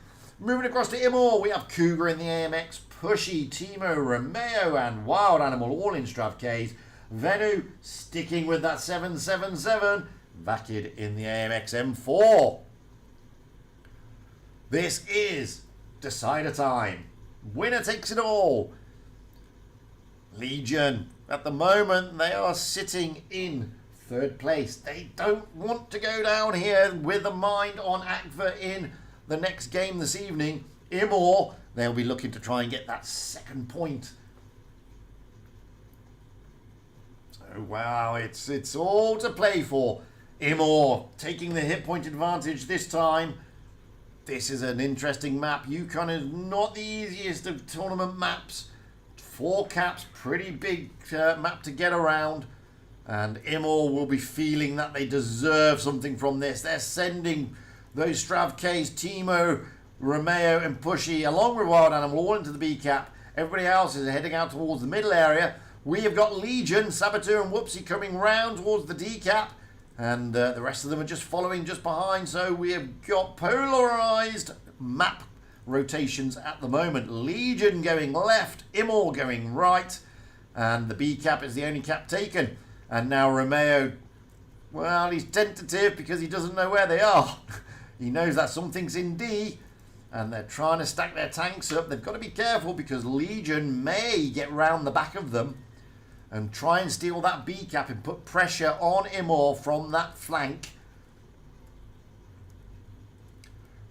Moving across to Immort, we have Cougar in the AMX, Pushy, Timo, Romeo, and Wild Animal, all in Strav Ks. Venu sticking with that 777, Vakid in the AMX M4. This is Decider time. Winner takes it all. Legion, at the moment, they are sitting in 3rd place. They don't want to go down here with a mind on Akva in the next game this evening. Immort, they'll be looking to try and get that 2nd point. So, wow, it's all to play for. Immort taking the hit point advantage this time. This is an interesting map. Yukon is not the easiest of tournament maps. 4 caps, pretty big map to get around. And Immort will be feeling that they deserve something from this. They're sending those Strav Ks, Timo, Romeo and Pushy, along with Wild Animal, all into the B cap. Everybody else is heading out towards the middle area. We have got Legion, Saboteur and Whoopsie coming round towards the D cap. And the rest of them are just following just behind. So we have got polarized map rotations at the moment. Legion going left, Immort going right. And the B cap is the only cap taken. And now Romeo, well, he's tentative because he doesn't know where they are. He knows that something's in D. And they're trying to stack their tanks up. They've got to be careful because Legion may get round the back of them and try and steal that B cap and put pressure on Immort from that flank.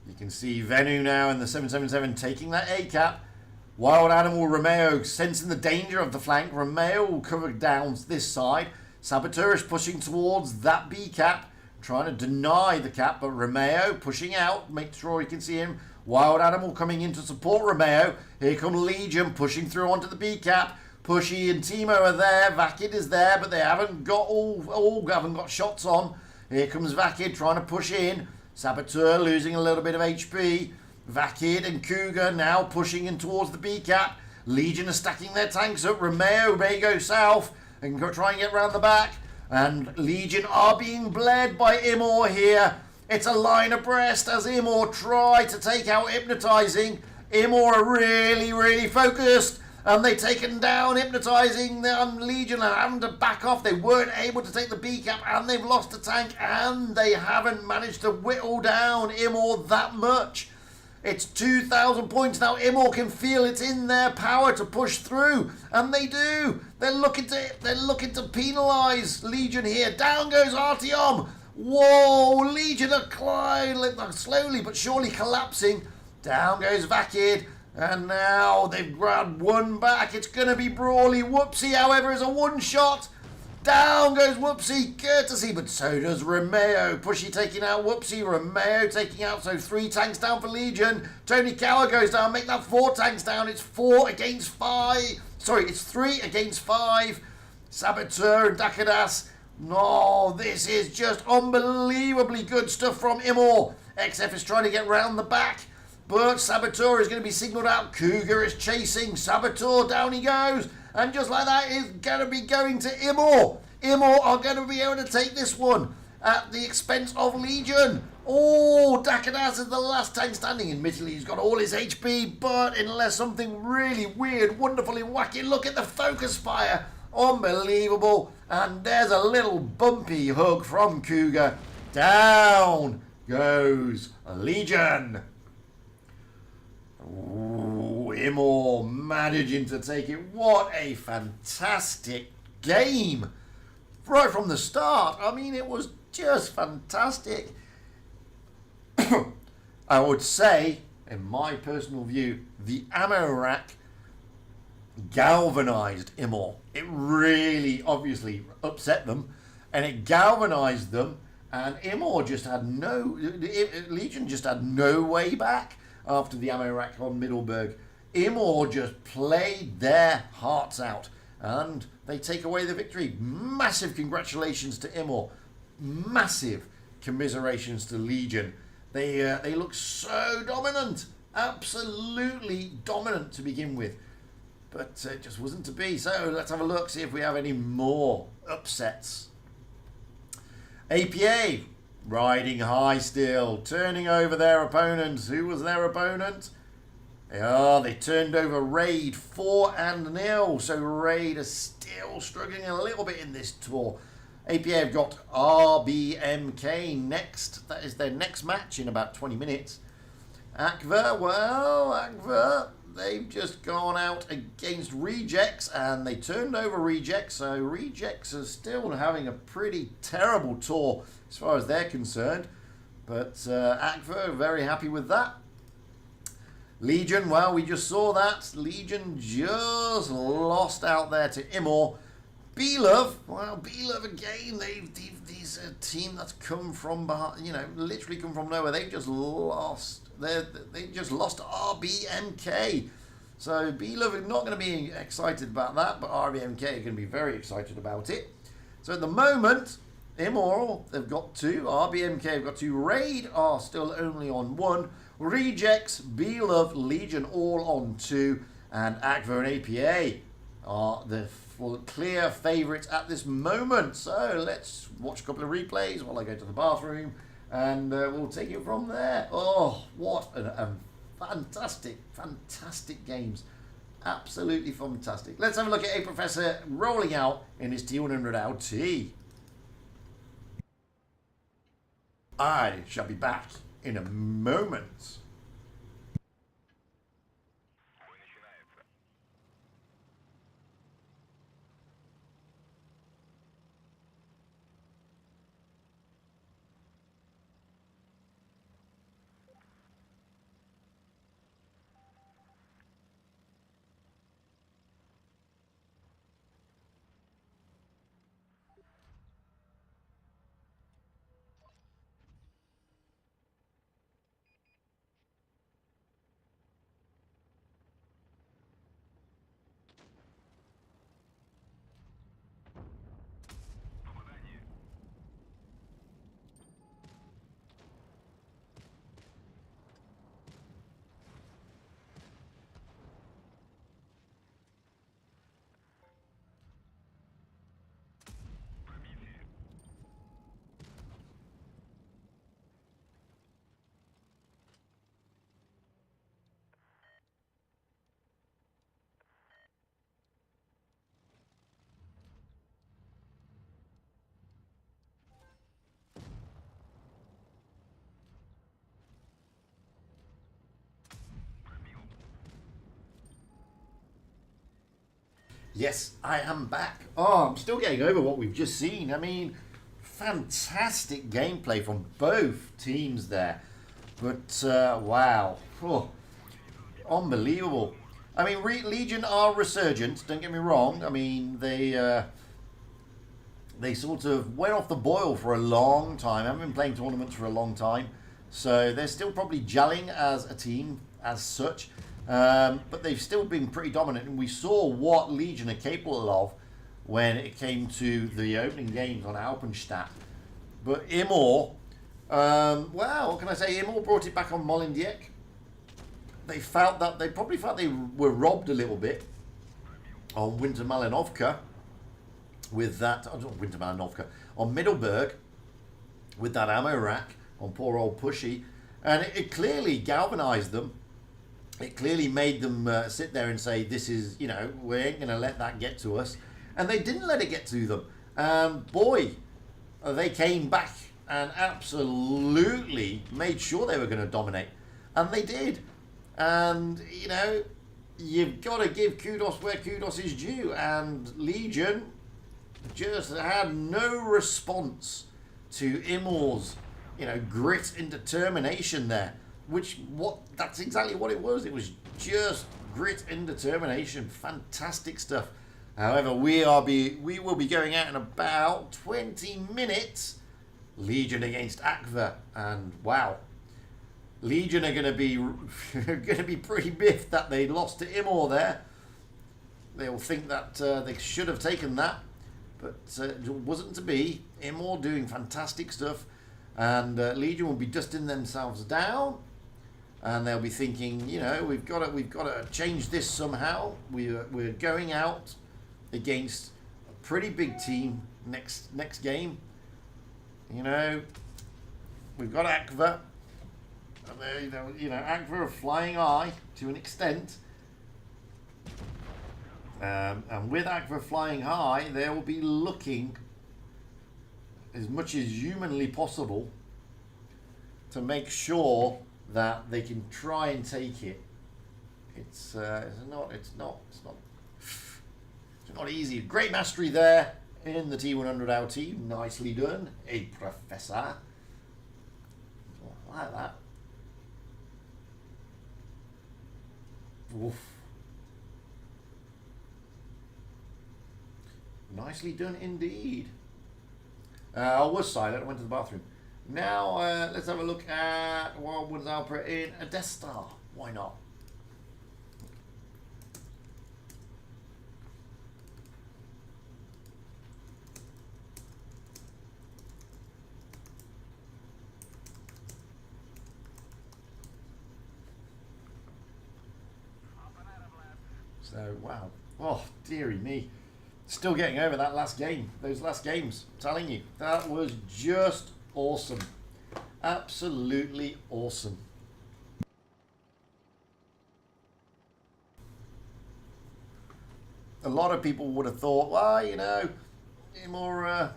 You can see Venu now in the 777 taking that A cap. Wild Animal, Romeo sensing the danger of the flank. Romeo will cover down this side. Saboteur is pushing towards that B cap, trying to deny the cap, but Romeo pushing out, make sure he can see him. Wild Animal coming in to support Romeo. Here come Legion pushing through onto the B cap. Pushy and Timo are there. Vakid is there, but they haven't got haven't got shots on. Here comes Vakid trying to push in. Saboteur losing a little bit of HP. Vakid and Cougar now pushing in towards the B cap. Legion are stacking their tanks up. Romeo may go south and go try and get round the back. And Legion are being bled by Immort here. It's a line abreast as Immort try to take out Hypnotizing. Immort are really focused. And they taken down, hypnotising the Legion, having to back off. They weren't able to take the B cap, and they've lost the tank, and they haven't managed to whittle down Immort that much. It's 2,000 points now. Immort can feel it's in their power to push through, and they do. They're looking to penalise Legion here. Down goes Artyom. Whoa, Legion are slowly but surely collapsing. Down goes Vakid. And now they've grabbed one back. It's going to be Brawly. Whoopsie, however, is a one-shot. Down goes Whoopsie, courtesy, but so does Romeo. Pushy taking out Whoopsie, Romeo taking out, so 3 tanks down for Legion. Tony Cower goes down, make that 4 tanks down. It's 4 against 5. Sorry, it's 3 against 5. Saboteur and Dakadas. No, this is just unbelievably good stuff from Immort. XF is trying to get round the back. But Saboteur is going to be signalled out. Cougar is chasing. Saboteur, down he goes. And just like that, is going to be going to Immort. Immort are going to be able to take this one at the expense of Legion. Oh, Dakadas is the last tank standing. Admittedly, he's got all his HP, but unless something really weird, wonderful and wacky, look at the focus fire. Unbelievable. And there's a little bumpy hug from Cougar. Down goes Legion. Ooh, Immort managing to take it. What a fantastic game. Right from the start. I mean, it was just fantastic. I would say, in my personal view, the ammo rack galvanized Immort. It really obviously upset them, and it galvanized them, and Immort just had Legion just had no way back after the ammo rack on Middleburg. Immort just played their hearts out, and they take away the victory. Massive congratulations to Immort. Massive commiserations to Legion. They look so dominant, absolutely dominant to begin with, but it just wasn't to be. So let's have a look, see if we have any more upsets. APA riding high still, turning over their opponents. Who was their opponent? Oh, they turned over Raid 4-0. So Raid are still struggling a little bit in this tour. APA have got RBMK next. That is their next match in about 20 minutes. Akva, well, Akva, they've just gone out against Rejects, and they turned over Rejects. So Rejects are still having a pretty terrible tour as far as they're concerned. But Akva are very happy with that. Legion, well, we just saw that. Legion just lost out there to Immort. B-Love, well, B-Love again, these a team that's come from behind, literally come from nowhere. They've just lost. They just lost to RBMK. So B-Love is not going to be excited about that, but RBMK are going to be very excited about it. So at the moment, Immort, they've got 2. RBMK have got 2. Raid are still only on 1. Rejects, B-Love, Legion all on 2. And Akva and APA are the clear favourites at this moment. So let's watch a couple of replays while I go to the bathroom, and we'll take it from there. Oh, what a fantastic, fantastic games. Absolutely fantastic. Let's have a look at A Professor rolling out in his T100 LT. I shall be back in a moment. Yes, I am back. Oh, I'm still getting over what we've just seen. I mean, fantastic gameplay from both teams there. But, wow. Oh, unbelievable. I mean, Legion are resurgent, don't get me wrong. I mean, they sort of went off the boil for a long time. Haven't been playing tournaments for a long time. So they're still probably gelling as a team as such. But they've still been pretty dominant. And we saw what Legion are capable of when it came to the opening games on Alpenstadt. But Immort, wow, what can I say? Immort brought it back on Molenbeek. They probably felt they were robbed a little bit on Winter Malinovka with that, Winter Malinovka, on Middelburg with that ammo rack on poor old Pushy. And it clearly galvanized them. It clearly made them sit there and say, this is, we ain't going to let that get to us. And they didn't let it get to them. Boy, they came back and absolutely made sure they were going to dominate. And they did. And, you've got to give kudos where kudos is due. And Legion just had no response to Immort's, grit and determination there. That's exactly what it was. It was just grit and determination. Fantastic stuff. However, we will be going out in about 20 minutes. Legion against Akva, and wow, Legion are going to be pretty miffed that they lost to Immort there. They'll think that they should have taken that, but it wasn't to be. Immort doing fantastic stuff, and Legion will be dusting themselves down. And they'll be thinking, we've got to change this somehow. We're going out against a pretty big team next game. We've got Akva. Akva are flying high to an extent. And with Akva flying high, they will be looking as much as humanly possible to make sure that they can try and take it. It's not easy. Great mastery there in the T100 LT. Nicely done. Hey, Professor. I like that. Oof. Nicely done indeed. I was silent. I went to the bathroom. Now, let's have a look at Wildwood's Alpha in Adesta. Why not? So, wow. Oh, dearie me. Still getting over that last game. Those last games. I'm telling you. That was just awesome. Absolutely awesome. A lot of people would have thought, well, Immort,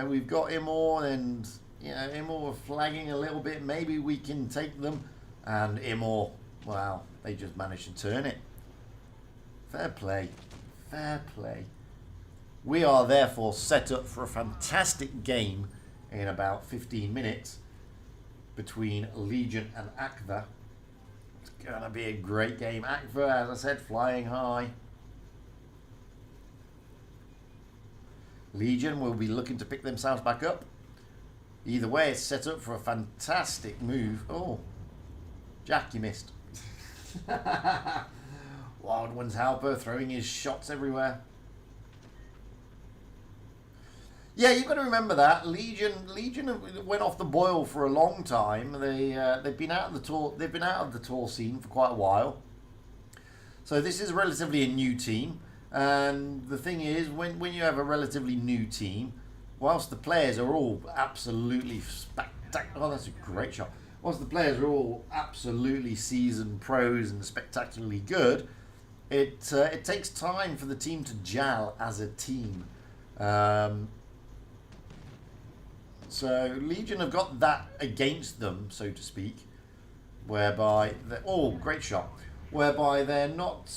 we've got Immort, and Immort were flagging a little bit. Maybe we can take them. And Immort, wow, they just managed to turn it. Fair play. Fair play. We are therefore set up for a fantastic game in about 15 minutes between Legion and Akva. It's going to be a great game. Akva, as I said, flying high. Legion will be looking to pick themselves back up. Either way, it's set up for a fantastic move. Oh, Jack, you missed. Wild One's helper throwing his shots everywhere. Yeah, you've got to remember that Legion went off the boil for a long time. They've been out of the tour. They've been out of the tour scene for quite a while. So this is relatively a new team. And the thing is, when you have a relatively new team, whilst the players are all absolutely spectacular. Oh, that's a great shot. Whilst the players are all absolutely seasoned pros and spectacularly good, it takes time for the team to gel as a team. So Legion have got that against them, so to speak, whereby oh, great shot. whereby they're not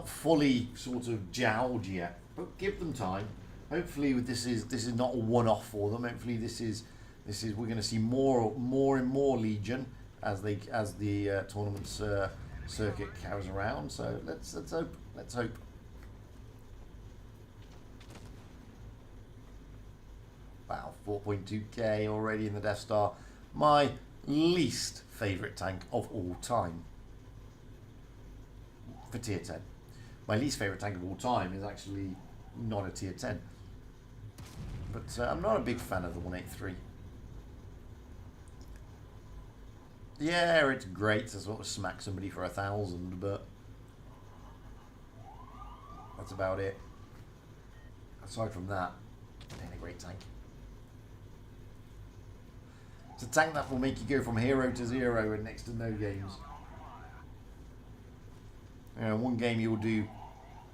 fully sort of jowled yet, but give them time. Hopefully this is not a one-off for them. Hopefully this is we're going to see more and more Legion as the tournament's circuit carries around. So let's hope. Let's hope. Wow, 4.2k already in the Death Star. My least favourite tank of all time for tier 10. My least favourite tank of all time is actually not a tier 10. But I'm not a big fan of the 183. Yeah, it's great to sort of smack somebody for 1,000, but that's about it. Aside from that, it ain't a great tank. It's a tank that will make you go from hero to zero in next to no games. You know, one game you'll do,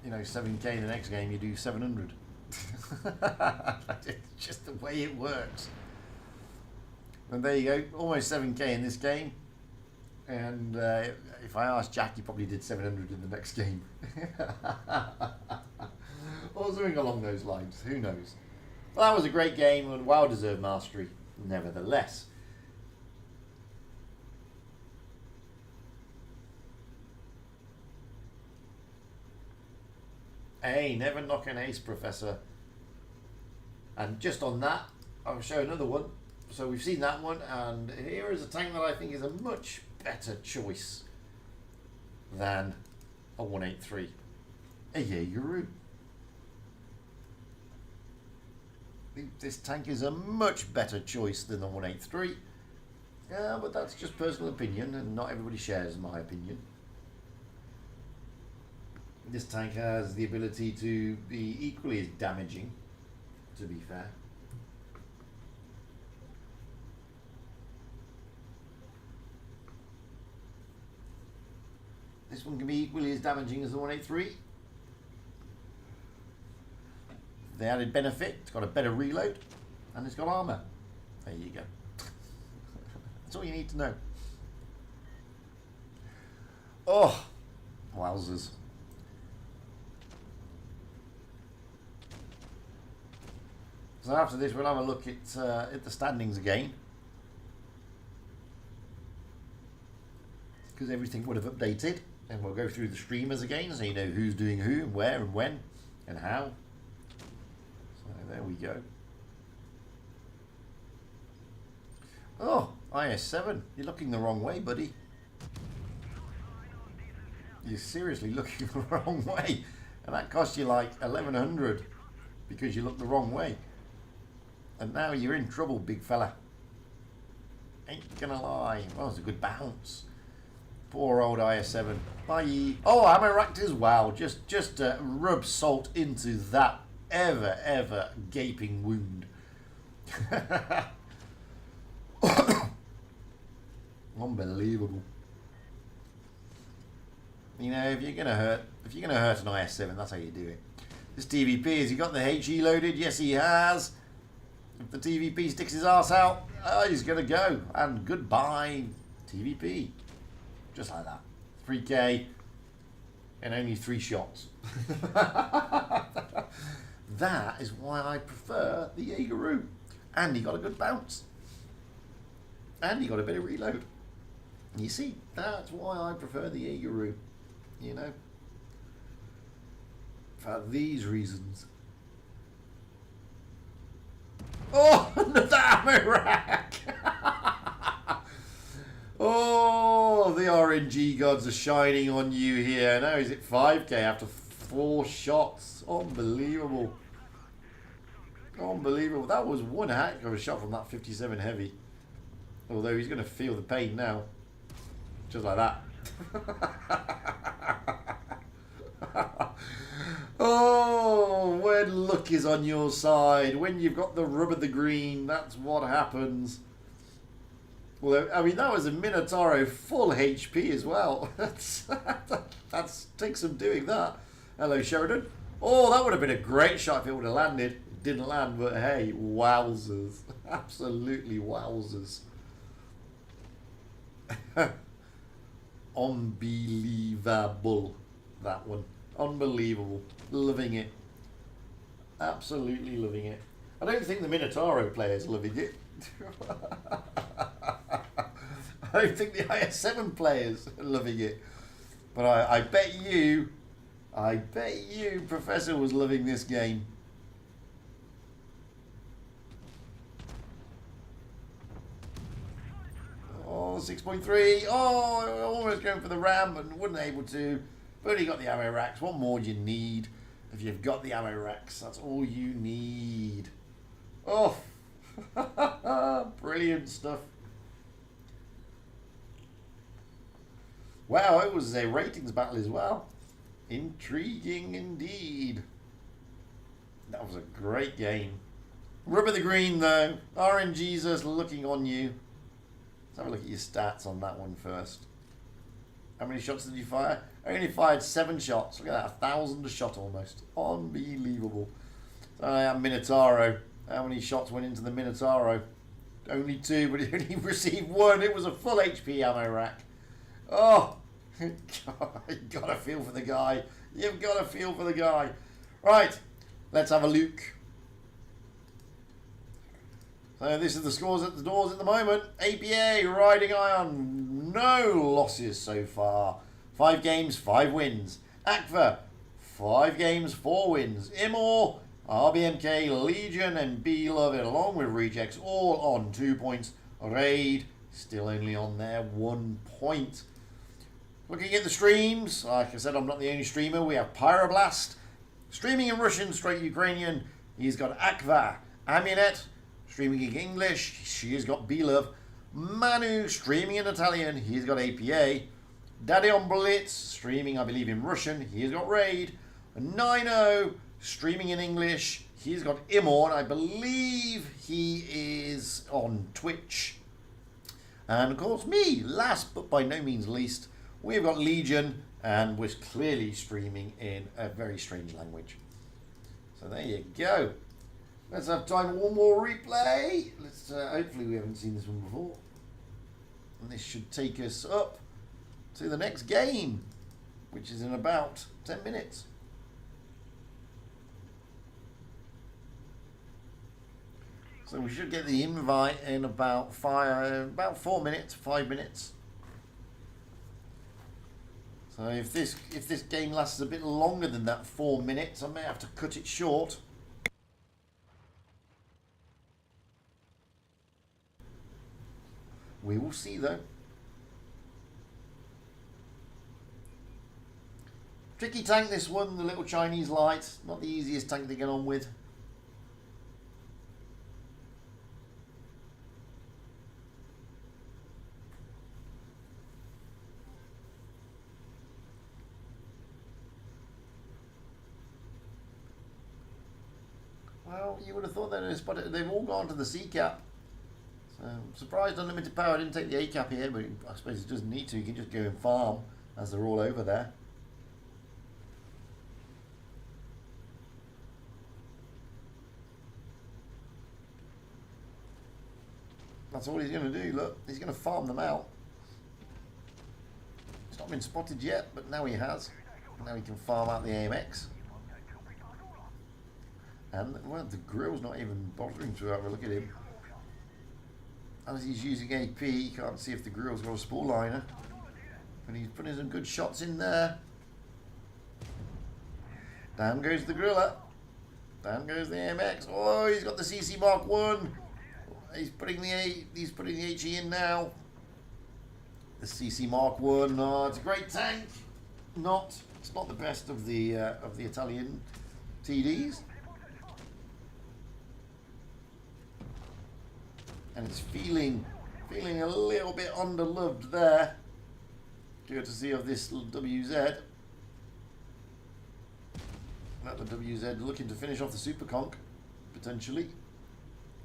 7k, the next game you do 700. It's just the way it works. And there you go, almost 7k in this game. And if I asked Jack, he probably did 700 in the next game. Or something along those lines, who knows. Well, that was a great game and well-deserved mastery, nevertheless. Hey, never knock an ace, Professor. And just on that, I'll show another one. So we've seen that one, and here is a tank that I think is a much better choice than a 183. A Jaegeroo. I think this tank is a much better choice than the 183. Yeah, but that's just personal opinion, and not everybody shares my opinion. This tank has the ability to be equally as damaging, to be fair. This one can be equally as damaging as the 183. The added benefit, it's got a better reload, and it's got armor. There you go. That's all you need to know. Oh, wowzers. So after this, we'll have a look at the standings again, because everything would have updated, and we'll go through the streamers again, so you know who's doing who, and where, and when, and how. So there we go. Oh, IS7, you're looking the wrong way, buddy. You're seriously looking the wrong way, and that cost you like 1,100 because you looked the wrong way. And now you're in trouble, big fella. Ain't gonna lie. Well, it's a good bounce. Poor old IS7. Bye. Oh, ammo racked as well. Just rub salt into that ever gaping wound. Unbelievable. You know, if you're gonna hurt an IS7, that's how you do it. This TVP, has he got the HE loaded? Yes, he has. If the TVP sticks his ass out, he's going to go. And goodbye, TVP. Just like that. 3k and only 3 shots. That is why I prefer the Jaegeroo. And he got a good bounce. And he got a bit of reload. You see, that's why I prefer the Jaegeroo. You know? For these reasons. Oh, the ammo rack! Oh, the RNG gods are shining on you here. Now he's at 5k after 4 shots. Unbelievable. Unbelievable. That was one heck of a shot from that 57 heavy. Although he's going to feel the pain now. Just like that. Oh, when luck is on your side, when you've got the rub of the green, that's what happens. Well, I mean, that was a Minotauro full HP as well. That's takes some doing that. Hello, Sheridan. Oh, that would have been a great shot if it would have landed. It didn't land, but hey, wowzers. Absolutely wowzers. Unbelievable. That one. Unbelievable. Loving it. Absolutely loving it. I don't think the Minotauro players are loving it. I don't think the IS7 players are loving it. But I bet you, Professor was loving this game. Oh, 6.3. Oh, almost going for the ram, but wasn't able to. But he got the ammo racks. What more do you need? If you've got the ammo racks, that's all you need. Oh, brilliant stuff. Wow, it was a ratings battle as well. Intriguing indeed. That was a great game. Rubber the green though. RNGesus looking on you. Let's have a look at your stats on that one first. How many shots did you fire? I only fired 7 shots. Look at that, 1,000 a shot almost. Unbelievable. So I am Minotauro. How many shots went into the Minotauro? Only 2, but he only received 1. It was a full HP ammo rack. Oh, God, you've got to feel for the guy. You've got to feel for the guy. Right, let's have a look. So this is the scores at the doors at the moment. APA, Riding Iron, no losses so far. 5 games, 5 wins. Akva, 5 games, 4 wins. Immort, RBMK, Legion, and Beloved, along with Rejects, all on 2 points. Raid, still only on there 1 point. Looking at the streams, like I said, I'm not the only streamer. We have Pyroblast, streaming in Russian, straight Ukrainian. He's got Akva, Amunet, streaming in English. She's got Belove. Manu, streaming in Italian. He's got APA. Daddy on Blitz, streaming, I believe, in Russian. He's got Raid. Nino, streaming in English. He's got Immort. I believe he is on Twitch. And, of course, me, last but by no means least, we've got Legion, and we're clearly streaming in a very strange language. So there you go. Let's have time for one more replay. Let's hopefully we haven't seen this one before. And this should take us up to the next game, which is in about 10 minutes. So we should get the invite in about 4 minutes, 5 minutes. So if this game lasts a bit longer than that 4 minutes, I may have to cut it short. We will see though. Tricky tank this one, the little Chinese light. Not the easiest tank to get on with. Well, you would have thought they've all gone to the C cap. So I'm surprised Unlimited Power didn't take the A cap here, but I suppose it doesn't need to. You can just go and farm as they're all over there. That's all he's going to do, look. He's going to farm them out. He's not been spotted yet, but now he has. Now he can farm out the AMX. And, well, the grill's not even bothering to have a look at him. As he's using AP, you can't see if the grill's got a spool liner. But he's putting some good shots in there. Down goes the griller. Down goes the AMX. Oh, he's got the CC Mark 1. He's putting the HE in now. The CC Mark 1. Oh, it's a great tank. It's not the best of the Italian TDs. And it's feeling a little bit underloved there. Courtesy of this WZ. That the WZ looking to finish off the Super Conk, potentially.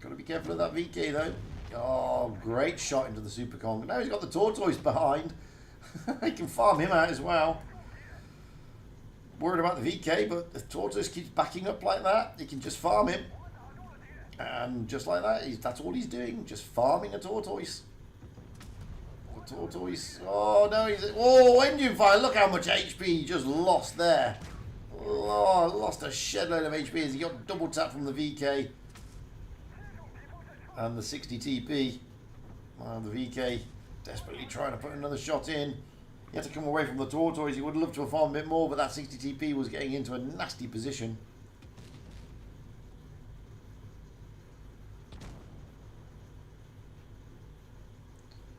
Got to be careful of that VK though. Oh, great shot into the Super Conk. Now he's got the Tortoise behind. He can farm him out as well. Worried about the VK, but the Tortoise keeps backing up like that. He can just farm him. And just like that, that's all he's doing, just farming a Tortoise. The Tortoise. Oh, no. Oh, engine fire. Look how much HP he just lost there. Oh, lost a shed load of HP as he got double tap from the VK. And the 60 TP. The VK desperately trying to put another shot in. He had to come away from the Tortoise. He would love to have farmed a bit more, but that 60 TP was getting into a nasty position.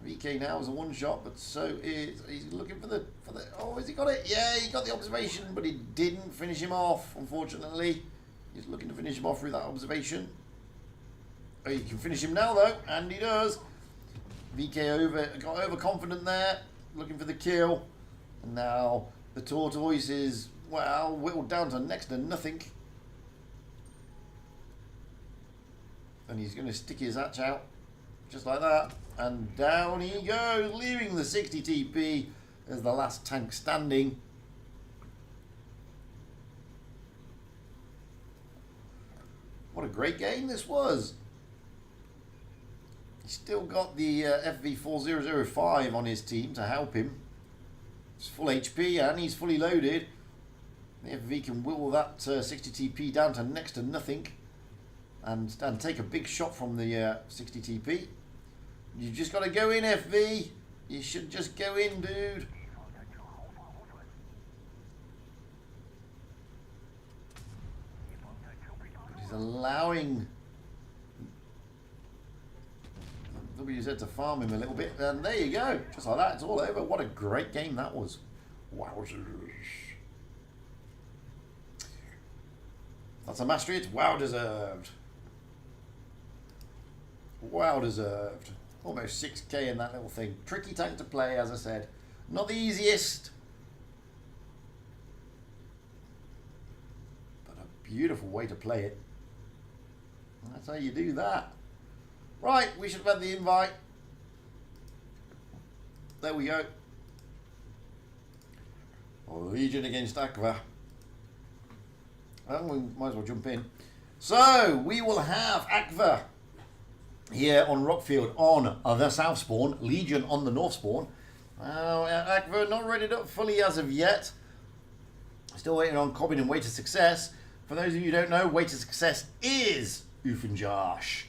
VK now is a one shot, but so is he's looking for the oh, has he got it? Yeah, he got the observation, but he didn't finish him off, unfortunately. He's looking to finish him off through that observation. Oh, he can finish him now though, and he does. VK got overconfident there, looking for the kill. And now the Tortoise is, well, whittled down to next to nothing. And he's going to stick his hatch out, just like that. And down he goes, leaving the 60 TP as the last tank standing. What a great game this was. He's still got the FV4005 on his team to help him. He's full HP and he's fully loaded. The FV can whittle that 60 TP down to next to nothing and take a big shot from the 60 TP. You just got to go in, FV. You should just go in, dude. But he's allowing WZ to farm him a little bit, and there you go. Just like that, it's all over. What a great game that was. Wowzers. That's a mastery. It's well deserved. Well deserved. Almost 6k in that little thing. Tricky tank to play, as I said. Not the easiest. But a beautiful way to play it. That's how you do that. Right, we should have had the invite. There we go. Legion against Akva. Well, we might as well jump in. So, we will have Akva here on Rockfield on the south spawn, Legion on the north spawn. Akva not readied up fully as of yet. Still waiting on Cobbin and Way to Success. For those of you who don't know, Way to Success is Ufanjosh.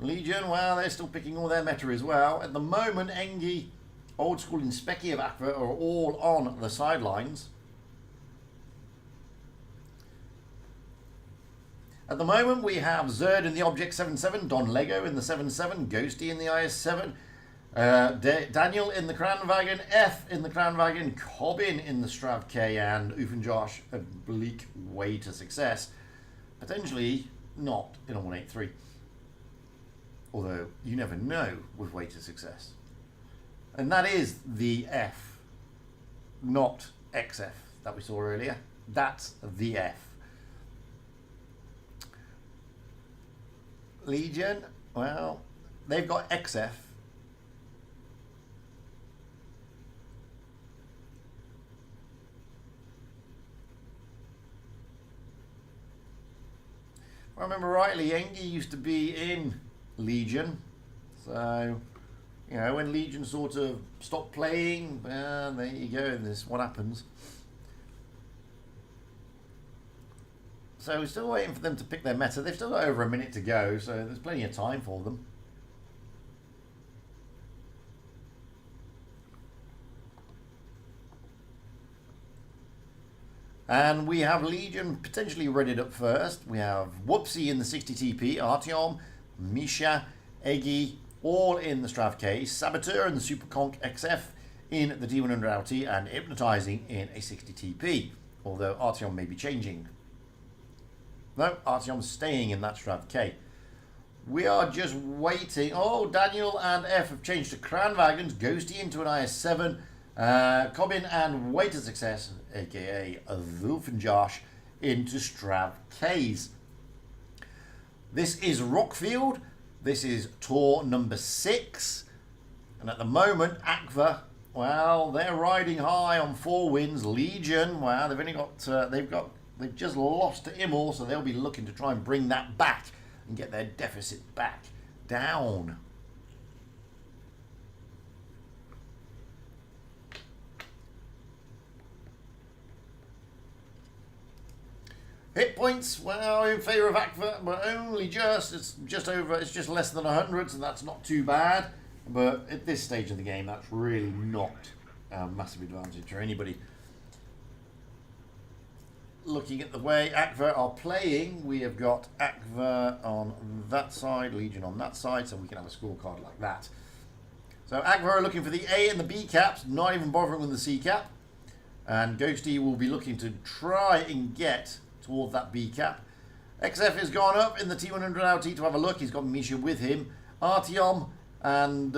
Legion, well, they're still picking all their meta as well. At the moment, Engi, Old School and Specky of Akva are all on the sidelines. At the moment, we have Zerd in the Object 7-7, Don Lego in the 7-7, Ghosty in the IS-7, Daniel in the Kranwagen, F in the Kranwagen, Cobbin in the Strav K, and Ufanjosh a bleak Way to Success. Potentially not in a 183. Although you never know with Way to Success. And that is the F, not XF that we saw earlier. That's the F. Legion, well, they've got XF. If I remember rightly, Engi used to be in Legion. So, you know, when Legion sort of stopped playing, well, there you go, and this is what happens. So we're still waiting for them to pick their meta. They've still got over a minute to go, so there's plenty of time for them. And we have Legion potentially readied up first. We have Whoopsie in the 60 TP, Artyom, Misha, Eggy, all in the Strav K, Saboteur in the Super Conk XF in the D100 LT, and Hypnotizing in a 60 TP, although Artyom may be changing. No, Artyom's staying in that Strav K. We are just waiting. Oh, Daniel and F have changed to Kranwagens, Ghosty into an IS-7, Cobbin and Way to Success, aka Wolfenjosh, into Strav Ks. This is Rockfield. This is tour number 6. And at the moment, Akva, well, they're riding high on 4 wins. Legion, well, they've only got, they've just lost to Immort, so they'll be looking to try and bring that back and get their deficit back down. Hit points, well, in favour of Akva, but only just. It's just less than 100, so that's not too bad. But at this stage of the game, that's really not a massive advantage for anybody. Looking at the way Akva are playing, we have got Akva on that side, Legion on that side, so we can have a scorecard like that. So Akva are looking for the A and the B caps, not even bothering with the C cap. And Ghosty will be looking to try and get towards that B cap. XF has gone up in the T100 LT to have a look. He's got Misha with him. Artyom and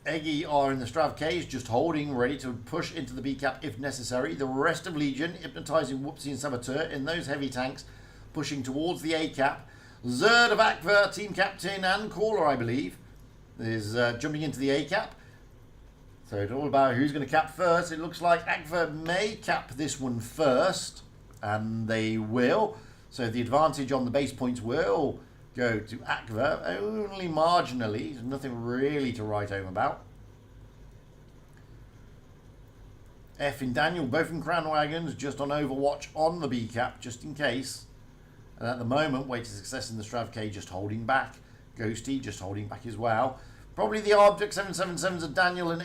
Eggy are in the Strav cage, just holding, ready to push into the B cap if necessary. The rest of Legion, hypnotizing Whoopsie and Saboteur in those heavy tanks, pushing towards the A cap. Zerd of Akva, team captain and caller, I believe, is jumping into the A cap. So it's all about who's going to cap first. It looks like Akva may cap this one first, and they will. So the advantage on the base points will go to Akva, only marginally. There's nothing really to write home about. F and Daniel, both in Crown Wagons, just on Overwatch on the B cap, just in case. And at the moment, Way to Success in the Strav K just holding back. Ghosty just holding back as well. Probably the Object 777s of Daniel and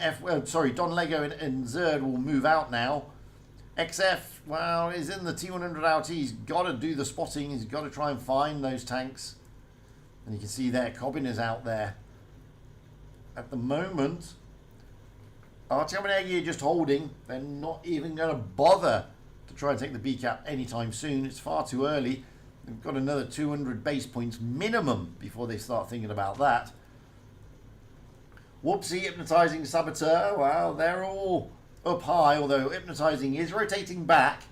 Don Lego and Zerd will move out now. XF, well, is in the T100 LT. He's got to do the spotting. He's got to try and find those tanks. And you can see there, Cobbin is out there. At the moment, Artyom and Eggy are just holding. They're not even going to bother to try and take the B cap anytime soon. It's far too early. They've got another 200 base points minimum before they start thinking about that. Whoopsie hypnotizing Saboteur. Well, they're all up high, although hypnotizing is rotating back,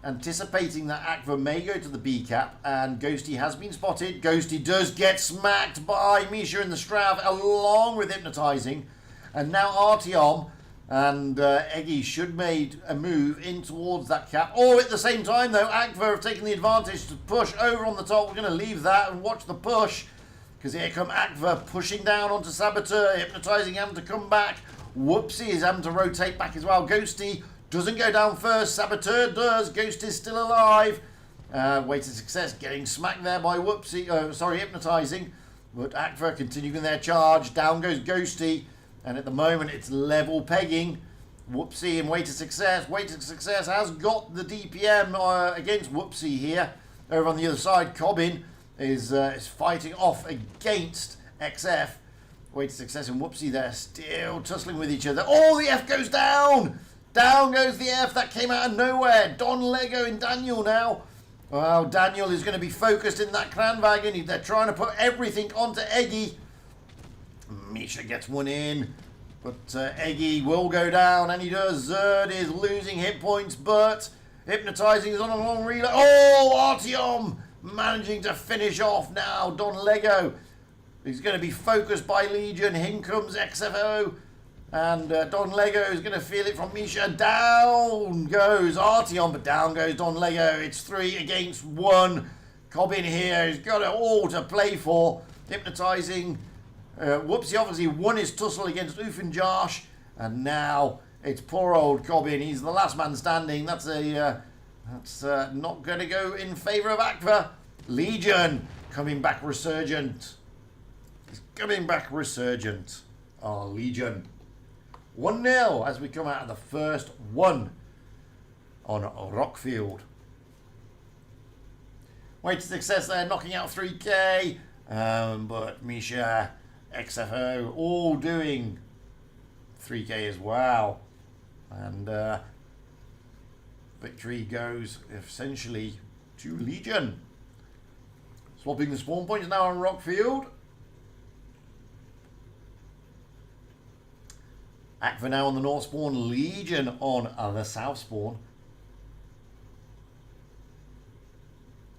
anticipating that Akva may go to the B cap, and Ghosty has been spotted. Ghosty does get smacked by Misha in the Strav along with hypnotizing, and now Artyom and Eggy should made a move in towards that cap. All at the same time though, Akva have taken the advantage to push over on the top. We're going to leave that and watch the push, because here come Akva pushing down onto Saboteur, hypnotizing him to come back. Whoopsie is having to rotate back as well. Ghosty doesn't go down first. Saboteur does. Ghost is still alive. Way to Success getting smacked there by Whoopsie. Hypnotizing. But Akva continuing their charge. Down goes Ghosty. And at the moment it's level pegging. Whoopsie and Way to Success. Way to Success has got the DPM against Whoopsie here. Over on the other side, Cobbin is fighting off against XF. Way to Success and Whoopsie there, still tussling with each other. Oh, the F goes down! Down goes the F. That came out of nowhere. Don Lego and Daniel now. Well, Daniel is going to be focused in that Kranwagen. They're trying to put everything onto Eggy. Misha gets one in, but Eggy will go down, and he does. Zerd is losing hit points, but hypnotizing is on a long relay. Oh, Artyom managing to finish off now. Don Lego. He's going to be focused by Legion. In comes XFO. And Don Lego is going to feel it from Misha. Down goes Artyom, but down goes Don Lego. It's 3 against 1. Cobbin here has got it all to play for. Hypnotizing. Whoopsie obviously won his tussle against Ufinjosh. And now it's poor old Cobbin. He's the last man standing. That's not going to go in favour of Akva. Legion coming back resurgent. He's coming back resurgent. Oh, Legion. 1-0 as we come out of the first one on Rockfield. Way to Success there, knocking out 3K. But Misha, XFO, all doing 3K as well. And victory goes essentially to Legion. Swapping the spawn points now on Rockfield. Akva now on the north spawn, Legion on the south spawn.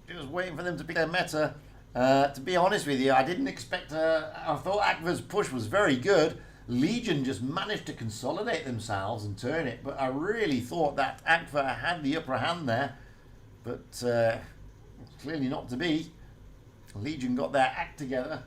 Just waiting for them to pick their meta. To be honest with you, I didn't expect... I thought Akva's push was very good. Legion just managed to consolidate themselves and turn it. But I really thought that Akva had the upper hand there. But clearly not to be. Legion got their act together.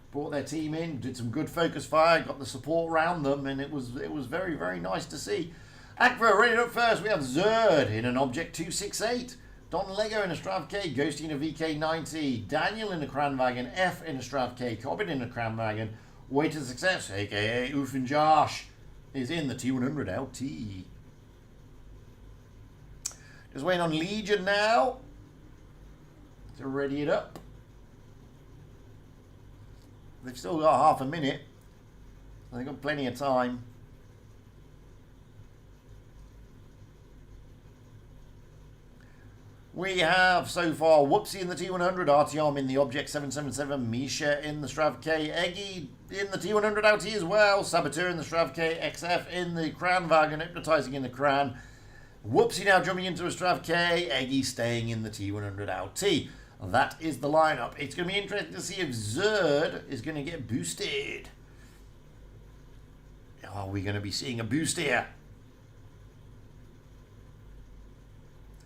Brought their team in, did some good focus fire, got the support around them, and it was very, very nice to see. Akva ready up first. We have Zerd in an Object 268. Don Lego in a Strav K, Ghosty in a VK90, Daniel in a Kranwagen, F in a Strav K, Cobbin in a Kranwagen, Way to Success, aka Oof and Josh, is in the T100 LT. Just waiting on Legion now to ready it up. They've still got half a minute. They've got plenty of time. We have so far Whoopsie in the T100, Artyom in the Object 777, Misha in the Strav K, Eggy in the T100 LT as well, Saboteur in the Strav K, XF in the Kranwagen, Hypnotizing in the Kran. Whoopsie now jumping into a Strav K, Eggy staying in the T100 LT. That is the lineup. It's going to be interesting to see if Zerd is going to get boosted. Are we going to be seeing a boost here?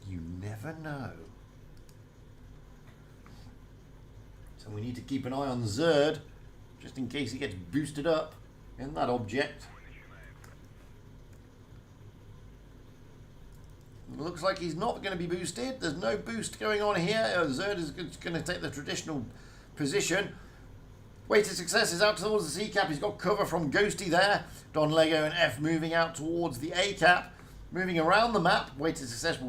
You never know. So we need to keep an eye on Zerd, just in case he gets boosted up in that object. It looks like he's not going to be boosted. There's no boost going on here. Zerd is going to take the traditional position. Way to Success is out towards the C cap. He's got cover from Ghosty there. Don Lego and F moving out towards the A cap. Moving around the map. Way to Success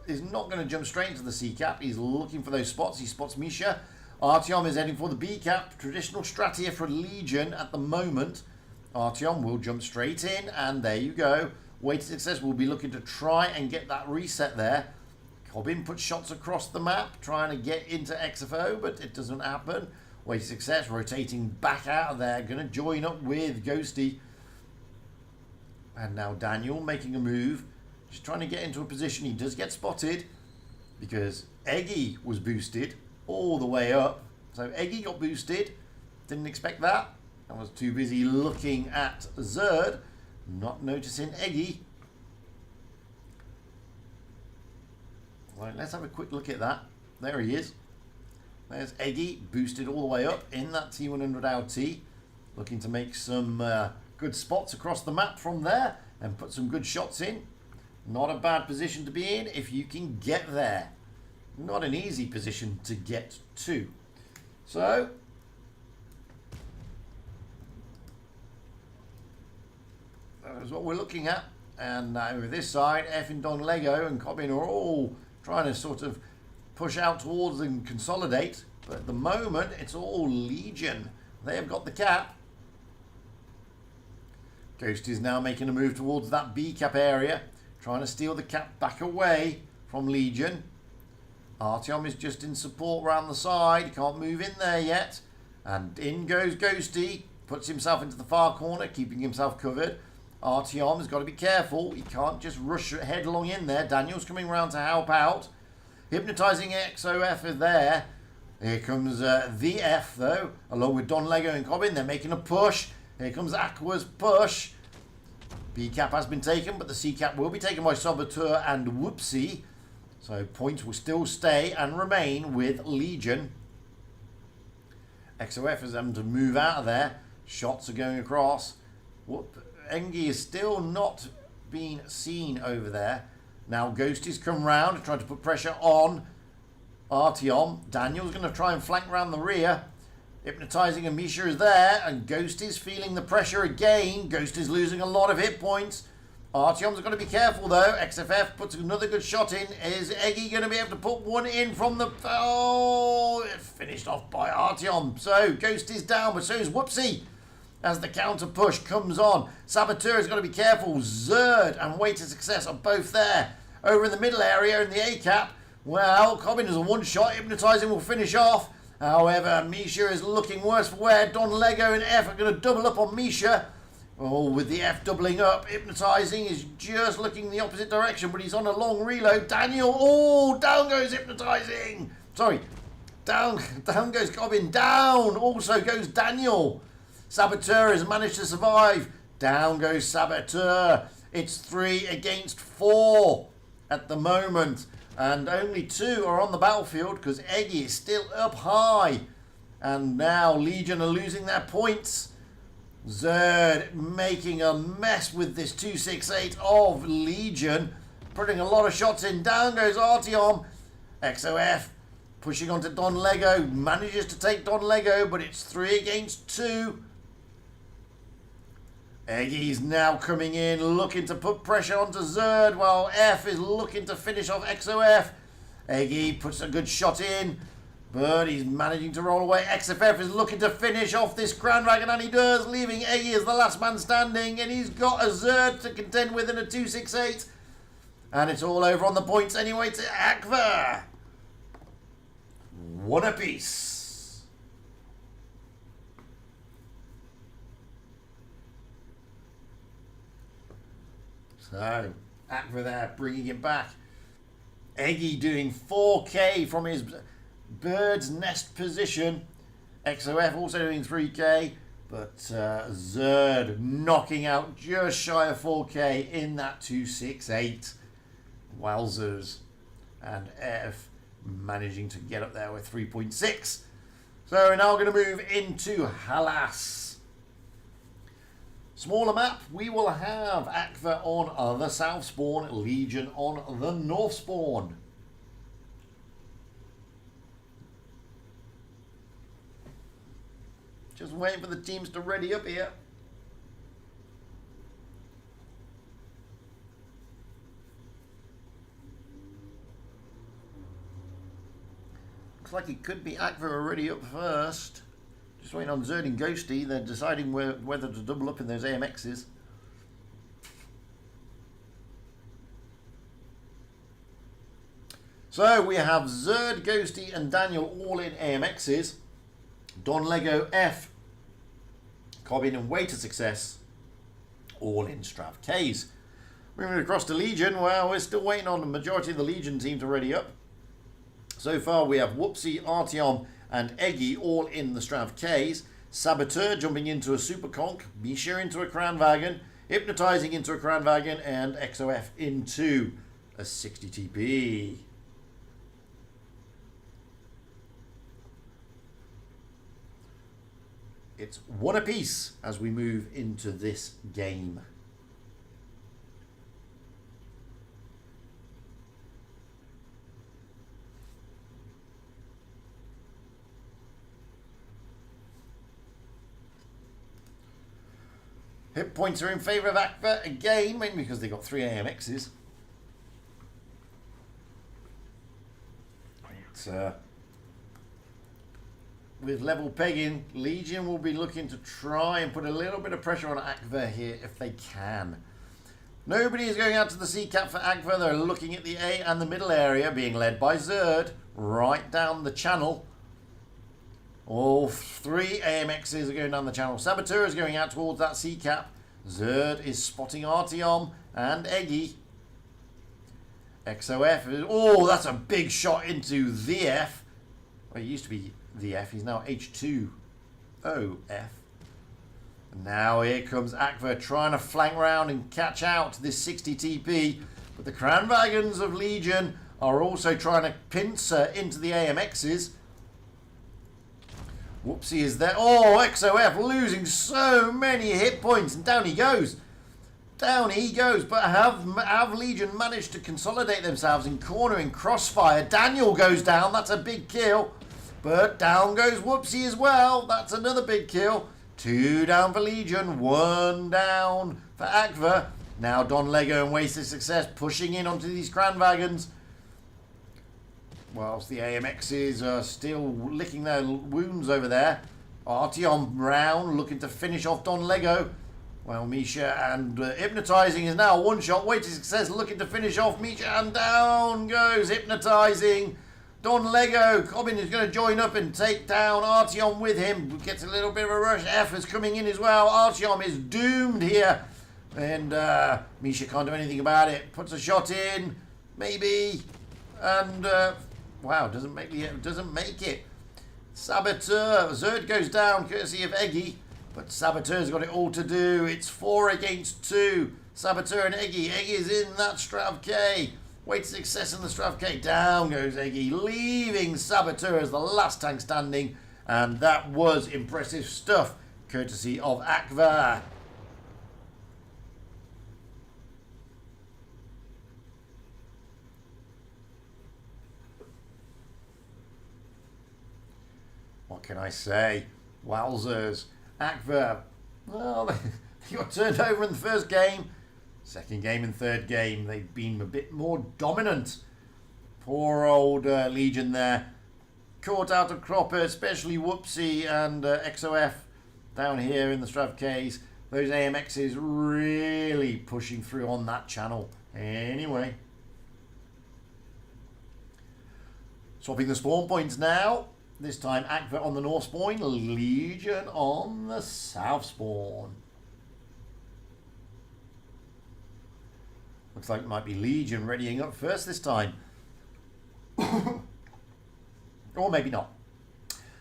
is not going to jump straight into the C cap. He's looking for those spots. He spots Misha. Artyom is heading for the B cap. Traditional strat here for Legion at the moment. Artyom will jump straight in, and there you go. Way to Success will be looking to try and get that reset there. Cobbin puts shots across the map, trying to get into XFO, but it doesn't happen. Way to Success rotating back out of there, going to join up with Ghosty. And now Daniel making a move. Just trying to get into a position. He does get spotted because Eggy was boosted all the way up. So Eggy got boosted. Didn't expect that. I was too busy looking at Zerd, not noticing Eggy. Right, let's have a quick look at that. There he is. There's Eggy boosted all the way up in that T100 LT. Looking to make some good spots across the map from there and put some good shots in. Not a bad position to be in if you can get there. Not an easy position to get to. So, that is what we're looking at. And over this side, F and Don Lego and Cobbin are all trying to sort of push out towards and consolidate. But at the moment, it's all Legion. They have got the cap. Ghost is now making a move towards that B cap area. Trying to steal the cap back away from Legion. Artyom is just in support around the side. He can't move in there yet. And in goes Ghosty. Puts himself into the far corner, keeping himself covered. Artyom has got to be careful. He can't just rush headlong in there. Daniel's coming around to help out. Hypnotizing XOF is there. Here comes the F, though, along with Don Lego and Cobbin. They're making a push. Here comes Akva's push. B cap has been taken, but the C cap will be taken by Saboteur and Whoopsie. So points will still stay and remain with Legion. XOF is having to move out of there. Shots are going across. Engie is still not being seen over there. Now Ghosty's come round, trying to put pressure on Artyom. Daniel's going to try and flank round the rear. Hypnotizing and Misha is there, and Ghost is feeling the pressure again. Ghost is losing a lot of hit points. Artyom's got to be careful though. XFF puts another good shot in. Is Eggy going to be able to put one in from the... Oh, it's finished off by Artyom. So Ghost is down, but so is Whoopsie. As the counter push comes on. Saboteur has got to be careful. Zerd and Way to Success are both there. Over in the middle area in the A cap. Well, Cobbin is a one shot. Hypnotizing will finish off. However, Misha is looking worse for wear. Don Lego and F are going to double up on Misha. Oh, with the F doubling up, Hypnotizing is just looking the opposite direction, but he's on a long reload. Daniel, oh, down goes Hypnotizing. Sorry, down goes Cobbin. Down also goes Daniel. Saboteur has managed to survive. Down goes Saboteur. It's 3 against 4 at the moment. And only 2 are on the battlefield because Eggy is still up high. And now Legion are losing their points. Zerd making a mess with this 268 of Legion. Putting a lot of shots in. Down goes Artyom. XOF pushing onto Don Lego. Manages to take Don Lego, but it's 3 against 2. Eggy's now coming in, looking to put pressure onto Zerd, while F is looking to finish off XOF. Eggy puts a good shot in, but he's managing to roll away. XFF is looking to finish off this Grand Dragon, and he does, leaving Eggy as the last man standing, and he's got a Zerd to contend with in a 2-6-8. And it's all over on the points anyway to Akva. 1 apiece. So, Akva there, bringing it back. Eggy doing 4K from his bird's nest position. XOF also doing 3K. But Zerd knocking out just shy of 4K in that 2-6-8. Wowzers. And F managing to get up there with 3.6. So we're now going to move into Halas. Smaller map, we will have Akva on the south spawn, Legion on the north spawn. Just waiting for the teams to ready up here. Looks like it could be Akva already up first. Just waiting on Zerd and Ghosty. They're deciding whether to double up in those AMXs. So we have Zerd, Ghosty and Daniel all in AMXs. Don Lego, F, Cobbin and Waiter Success all in Strav Ks. Moving across to Legion, well, we're still waiting on the majority of the Legion team to ready up. So far we have Whoopsie, Artyom and Eggy all in the Strav Ks. Saboteur jumping into a Super Conk, Misha into a Kranwagen, Hypnotizing into a Kranwagen, and XOF into a 60 TP. It's 1 apiece as we move into this game. Hit points are in favour of Akva again, mainly because they got 3 AMXs. But, with level pegging, Legion will be looking to try and put a little bit of pressure on Akva here if they can. Nobody is going out to the C cap for Akva. They're looking at the A and the middle area, being led by Zerd, right down the channel. All 3 AMXs are going down the channel. Saboteur is going out towards that C cap. Zerd is spotting Artyom and Eggy. XOF is, oh, that's a big shot into the F. Well, it used to be the F, he's now H2OF. And now here comes Akva trying to flank round and catch out this 60 TP. But the Kranwagens of Legion are also trying to pincer into the AMXs. Whoopsie is there. Oh, XOF losing so many hit points. And down he goes. Down he goes. But have Legion managed to consolidate themselves in cornering Crossfire? Daniel goes down. That's a big kill. But down goes Whoopsie as well. That's another big kill. 2 down for Legion. 1 down for Akva. Now Don Lego and Wasted Success pushing in onto these Kranwagens. Whilst the AMXs are still licking their wounds over there. Artyom round looking to finish off Don Lego. Well, Misha and Hypnotizing is now 1 shot. Wasted Success looking to finish off Misha, and down goes Hypnotizing. Don Lego, Cobbin is going to join up and take down Artyom with him. Gets a little bit of a rush. F is coming in as well. Artyom is doomed here. And Misha can't do anything about it. Puts a shot in, maybe. And, wow, doesn't make it. Saboteur. Zerd goes down, courtesy of Eggy. But Saboteur's got it all to do. It's 4 against 2. Saboteur and Eggy. Eggy is in that Strav K. Wait Success in the Strav K. Down goes Eggy, leaving Saboteur as the last tank standing. And that was impressive stuff, courtesy of Akva. What can I say? Wowzers. Akva, well, they got turned over in the first game. Second game and third game, they've been a bit more dominant. Poor old Legion there. Caught out of Cropper, especially Whoopsie and XOF down here in the Strav Ks. Those AMXs really pushing through on that channel. Anyway. Swapping the spawn points now. This time Akva on the north spawn, Legion on the south spawn. Looks like it might be Legion readying up first this time. Or maybe not.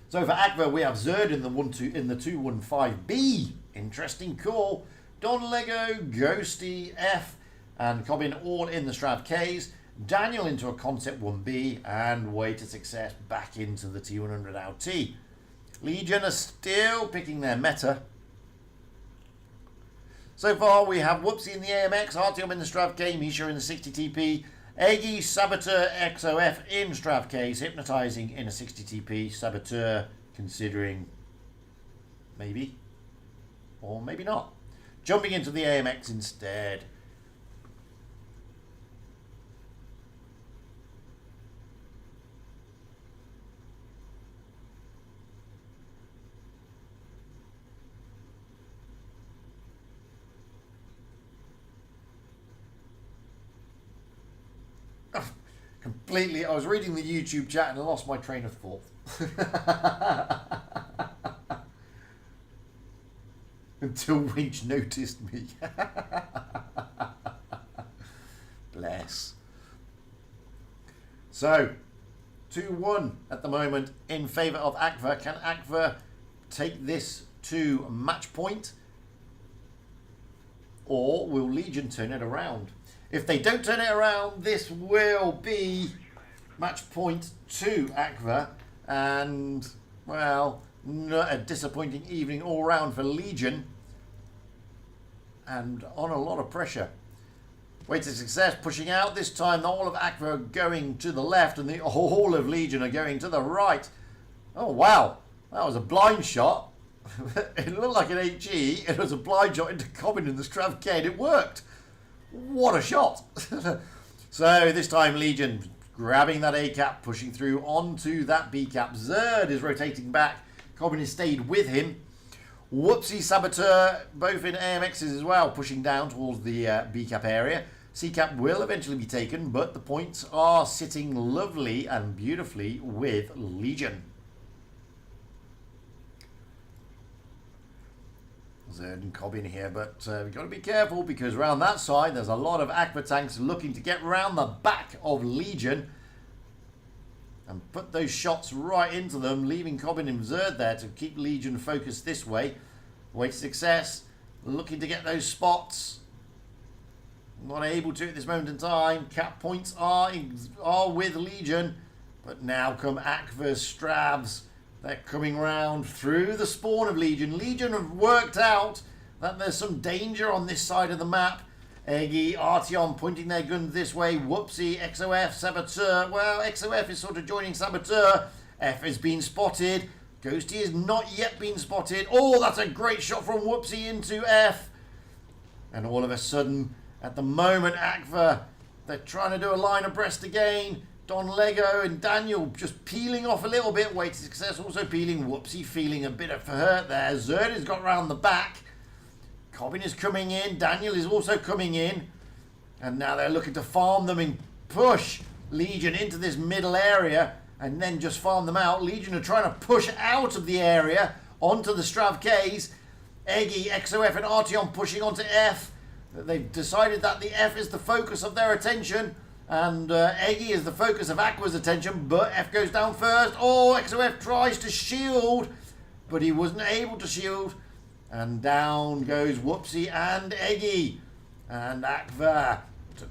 So for Akva, we have Zerd in the 215B. Interesting call. Don Lego, Ghosty, F, and Cobbin all in the Strav Ks. Daniel into a Concept 1B, and Way to Success back into the T100 LT. Legion are still picking their meta. So far we have Whoopsie in the AMX, Artyom in the Strav K, Misha in the 60 TP, Eggy, Saboteur, XOF in Strav Ks, Hypnotizing in a 60 TP, Saboteur considering maybe, or maybe not, jumping into the AMX instead. Completely, I was reading the YouTube chat and I lost my train of thought. Until Winch noticed me. Bless. So, 2-1 at the moment in favour of Akva. Can Akva take this to match point? Or will Legion turn it around? If they don't turn it around, this will be match point to Akva. And, well, a disappointing evening all round for Legion. And on a lot of pressure. Way to Success pushing out. This time, the whole of Akva are going to the left and the whole of Legion are going to the right. Oh, wow. That was a blind shot. It looked like an HE. It was a blind shot into Cobbin in the Strav K and it worked. What a shot. So this time Legion grabbing that A cap, pushing through onto that B cap. Zerd is rotating back. Cobbin has stayed with him. Whoopsie, Saboteur, both in AMXs as well, pushing down towards the B cap area. C cap will eventually be taken, but the points are sitting lovely and beautifully with Legion. Zerd and Cobbin here, but we've got to be careful because around that side there's a lot of Akva tanks looking to get round the back of Legion and put those shots right into them, leaving Cobbin and Zerd there to keep Legion focused this way. Way to Success, looking to get those spots. Not able to at this moment in time. Cap points are with Legion, but now come Akva's Stravs. They're coming round through the spawn of Legion. Legion have worked out that there's some danger on this side of the map. Eggy, Artyom pointing their guns this way. Whoopsie, XOF, Saboteur. Well, XOF is sort of joining Saboteur. F has been spotted. Ghosty has not yet been spotted. Oh, that's a great shot from Whoopsie into F. And all of a sudden, at the moment, Akva, they're trying to do a line abreast again. Don Lego and Daniel just peeling off a little bit. Way to Success also peeling. Whoopsie feeling a bit of hurt there. Zerd has got round the back. Cobbin is coming in. Daniel is also coming in. And now they're looking to farm them and push Legion into this middle area and then just farm them out. Legion are trying to push out of the area onto the Strav Ks. Eggy, XOF and Artyom pushing onto F. They've decided that the F is the focus of their attention. And Eggy is the focus of Akva's attention, but F goes down first. Oh, XOF tries to shield, but he wasn't able to shield. And down goes Whoopsie and Eggy. And Akva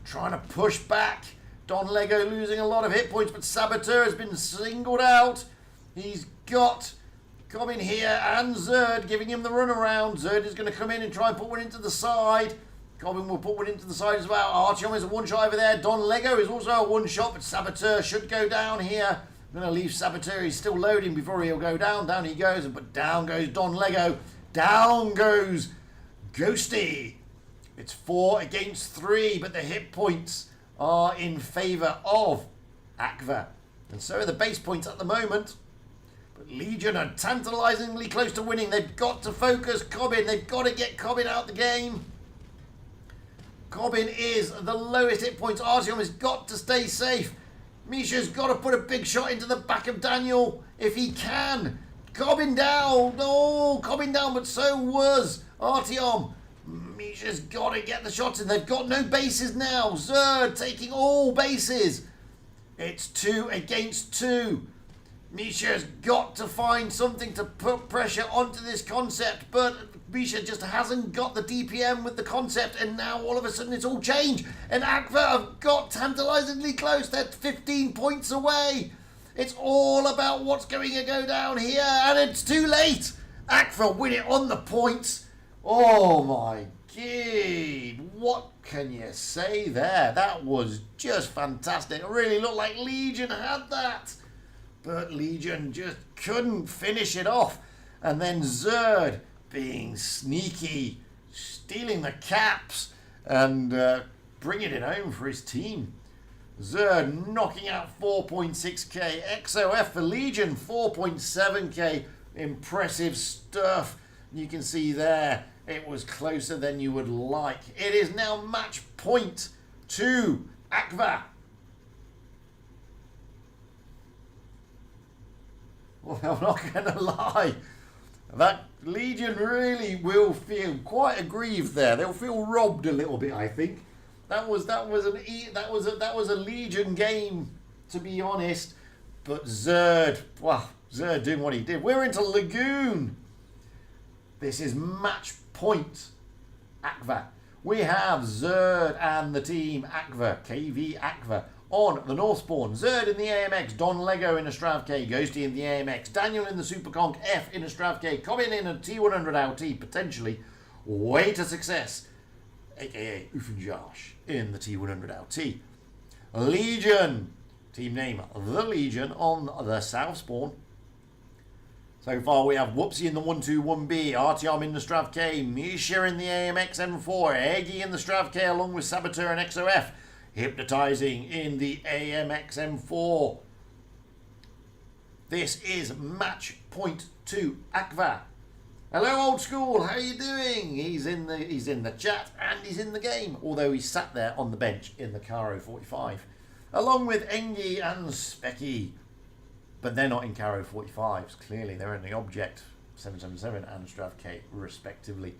trying to push back. Don Lego losing a lot of hit points, but Saboteur has been singled out. He's got Cobbin here and Zerd giving him the runaround. Zerd is going to come in and try and put one into the side. Cobbin will put one into the side as well. Artyom is a one-shot over there. Don Lego is also a one-shot, but Saboteur should go down here. I'm going to leave Saboteur. He's still loading before he'll go down. Down he goes, but down goes Don Lego. Down goes Ghosty. It's 4 against 3, but the hit points are in favour of Akva. And so are the base points at the moment. But Legion are tantalisingly close to winning. They've got to focus Cobbin. They've got to get Cobbin out the game. Cobbin is the lowest hit points. Artyom has got to stay safe. Misha's got to put a big shot into the back of Daniel if he can. Cobbin down. Oh, Cobbin down, but so was Artyom. Misha's got to get the shots in. They've got no bases now. Zerd taking all bases. It's 2 against 2. Misha's got to find something to put pressure onto this concept, but Misha just hasn't got the DPM with the concept, and now all of a sudden it's all changed. And Akva have got tantalisingly close. They're 15 points away. It's all about what's going to go down here, and it's too late. Akva win it on the points. Oh my god, what can you say there? That was just fantastic. It really looked like Legion had that. But Legion just couldn't finish it off. And then Zerd being sneaky, stealing the caps and bringing it home for his team. Zerd knocking out 4.6k. XOF for Legion 4.7k. Impressive stuff. You can see there it was closer than you would like. It is now match point to Akva. Well, I'm not going to lie. That Legion really will feel quite aggrieved there. They'll feel robbed a little bit, I think. That was a Legion game, to be honest. But Zerd, wow, Zerd doing what he did. We're into Lagoon. This is match point Akva. We have Zerd and the team Akva, KV Akva, on the Northspawn. Zerd in the AMX, Don Lego in a Strav K, Ghosty in the AMX, Daniel in the Superconk F in a Strav K, Cobbin in a T100 LT, potentially. Way to Success, aka Ufunjosh, in the T100 LT. Legion, team name The Legion, on the South Spawn. So far we have Whoopsie in the 121B, Artyom in the Strav K, Misha in the AMX M4, Eggy in the Strav K along with Saboteur and XOF, Hypnotizing in the AMX M4. This is match point to Akva. Hello old school, how are you doing? He's in the chat and he's in the game, although he sat there on the bench in the Caro 45. Along with Engi and Specky. But they're not in Caro 45s, clearly. They're in the Object 777 and Strav K, respectively.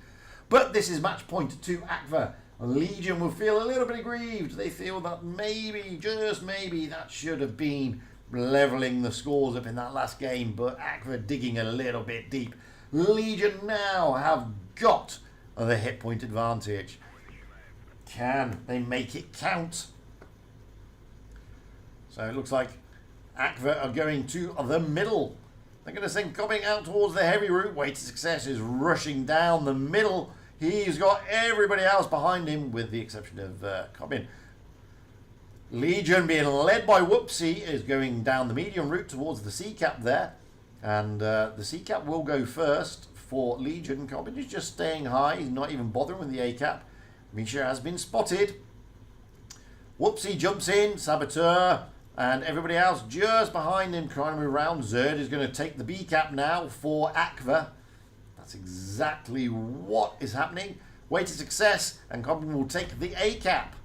But this is match point to Akva. Legion will feel a little bit aggrieved. They feel that maybe, just maybe, that should have been levelling the scores up in that last game. But Akva digging a little bit deep. Legion now have got the hit point advantage. Can they make it count? So it looks like Akva are going to the middle. They're going to send Cobbing out towards the heavy route. Way to Success is rushing down the middle. He's got everybody else behind him with the exception of Cobbin. Legion being led by Whoopsie is going down the medium route towards the C-cap there. And the C-cap will go first for Legion. Cobbin is just staying high. He's not even bothering with the A-cap. Misha has been spotted. Whoopsie jumps in. Saboteur. And everybody else just behind him trying to move around. Zerd is going to take the B-cap now for Akva. That's exactly what is happening. Way to Success. And Cobbin will take the A-cap.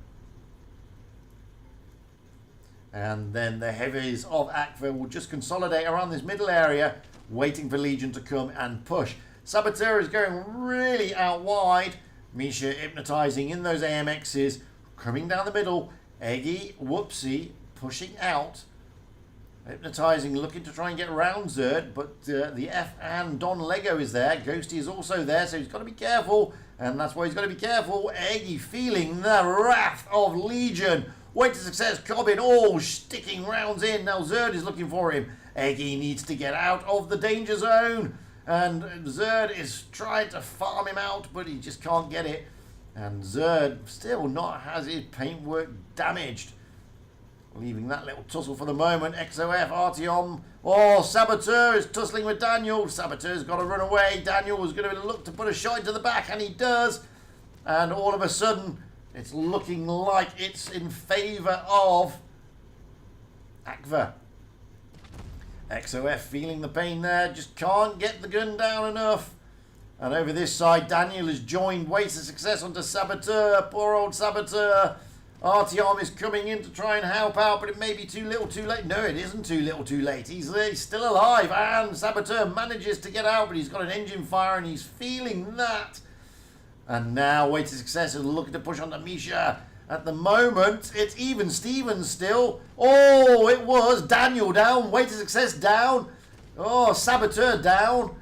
And then the heavies of Akva will just consolidate around this middle area, waiting for Legion to come and push. Saboteur is going really out wide. Misha hypnotizing in those AMXs, coming down the middle. Eggy, Whoopsie, pushing out. Hypnotizing, looking to try and get around Zerd, but the F and Don Lego is there. Ghosty is also there, so he's got to be careful. And that's why he's got to be careful. Eggy feeling the wrath of Legion. Way to Success, Cobbin all sticking rounds in. Now Zerd is looking for him. Eggy needs to get out of the danger zone. And Zerd is trying to farm him out, but he just can't get it. And Zerd still not has his paintwork damaged. Leaving that little tussle for the moment. XOF, Artyom. Oh, Saboteur is tussling with Daniel. Saboteur's got to run away. Daniel was going to look to put a shot into the back, and he does. And all of a sudden, it's looking like it's in favour of Akva. XOF feeling the pain there. Just can't get the gun down enough. And over this side, Daniel has joined Waste of Success onto Saboteur. Poor old Saboteur. Artyom is coming in to try and help out, but it may be too little too late. No, it isn't too little too late. He's still alive, and Saboteur manages to get out, but he's got an engine fire, and he's feeling that. And now Waste of Success is looking to push onto Misha. At the moment, it's even Stevens still. Oh, it was Daniel down. Waste of Success down. Oh, Saboteur down.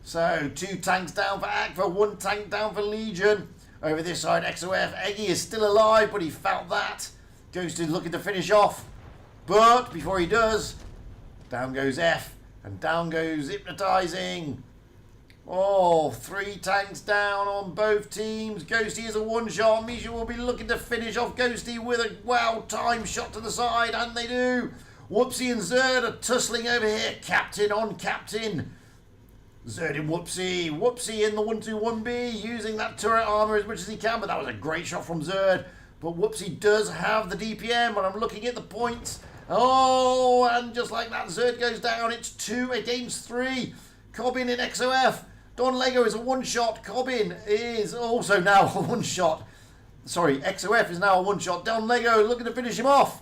So, 2 tanks down for Akva, 1 tank down for Legion. Over this side, XOF, Eggy is still alive, but he felt that. Ghost is looking to finish off. But, before he does, down goes F, and down goes Hypnotizing. Oh, 3 tanks down on both teams. Ghosty is a one-shot. Misha will be looking to finish off Ghosty with a well-timed shot to the side, and they do. Whoopsie and Zerd are tussling over here, captain on captain. Zerd and Whoopsie. Whoopsie in the 121B, using that turret armor as much as he can, but that was a great shot from Zerd. But Whoopsie does have the DPM, and I'm looking at the points. Oh, and just like that, Zerd goes down. It's 2 against 3. Cobbin in XOF. Don Lego is a one-shot. Cobbin is also now a one-shot. Sorry, XOF is now a one-shot. Don Lego looking to finish him off.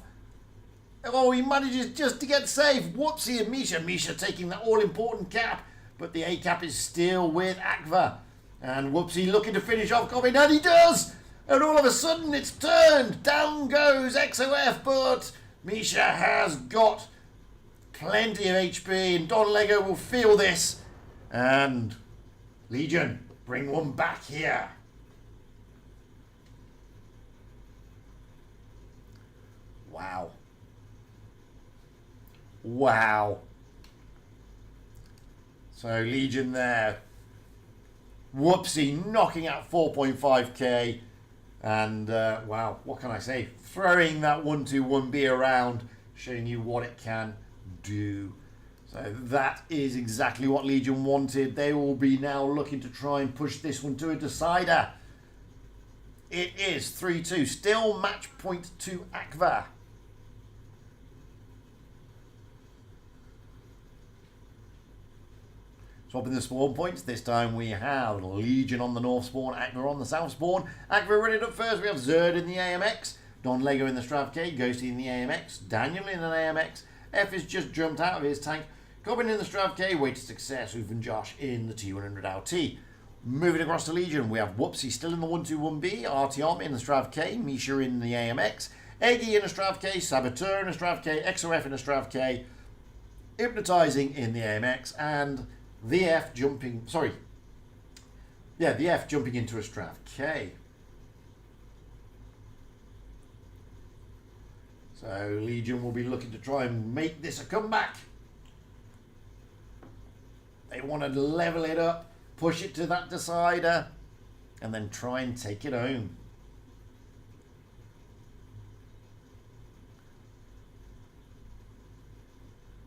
Oh, he manages just to get safe. Whoopsie and Misha. Misha taking that all-important cap. But the A cap is still with Akva. And Whoopsie looking to finish off Cobbin. And he does! And all of a sudden it's turned. Down goes XOF. But Misha has got plenty of HP. And Don Lego will feel this. And Legion, bring one back here. Wow. Wow. So Legion there. Whoopsie knocking out 4.5k. And wow, what can I say? Throwing that 121B around, showing you what it can do. So that is exactly what Legion wanted. They will be now looking to try and push this one to a decider. It is 3-2. Still match point to Akva. Swapping the spawn points. This time we have Legion on the north spawn, Akva on the south spawn. Akva running up first. We have Zerd in the AMX, Don Lego in the Strav K, Ghosty in the AMX, Daniel in an AMX. F is just jumped out of his tank. Cobbin in the Strav K, Way to Success, Oof and Josh in the T100 LT. Moving across to Legion, we have Whoopsie still in the 121B, Artyom in the Strav K, Misha in the AMX, Eggy in a Strav K, Saboteur in a Strav K, XOF in a Strav K, Hypnotizing in the AMX, and the F jumping, the F jumping into a Strav K. So Legion will be looking to try and make this a comeback. They want to level it up, push it to that decider, and then try and take it home.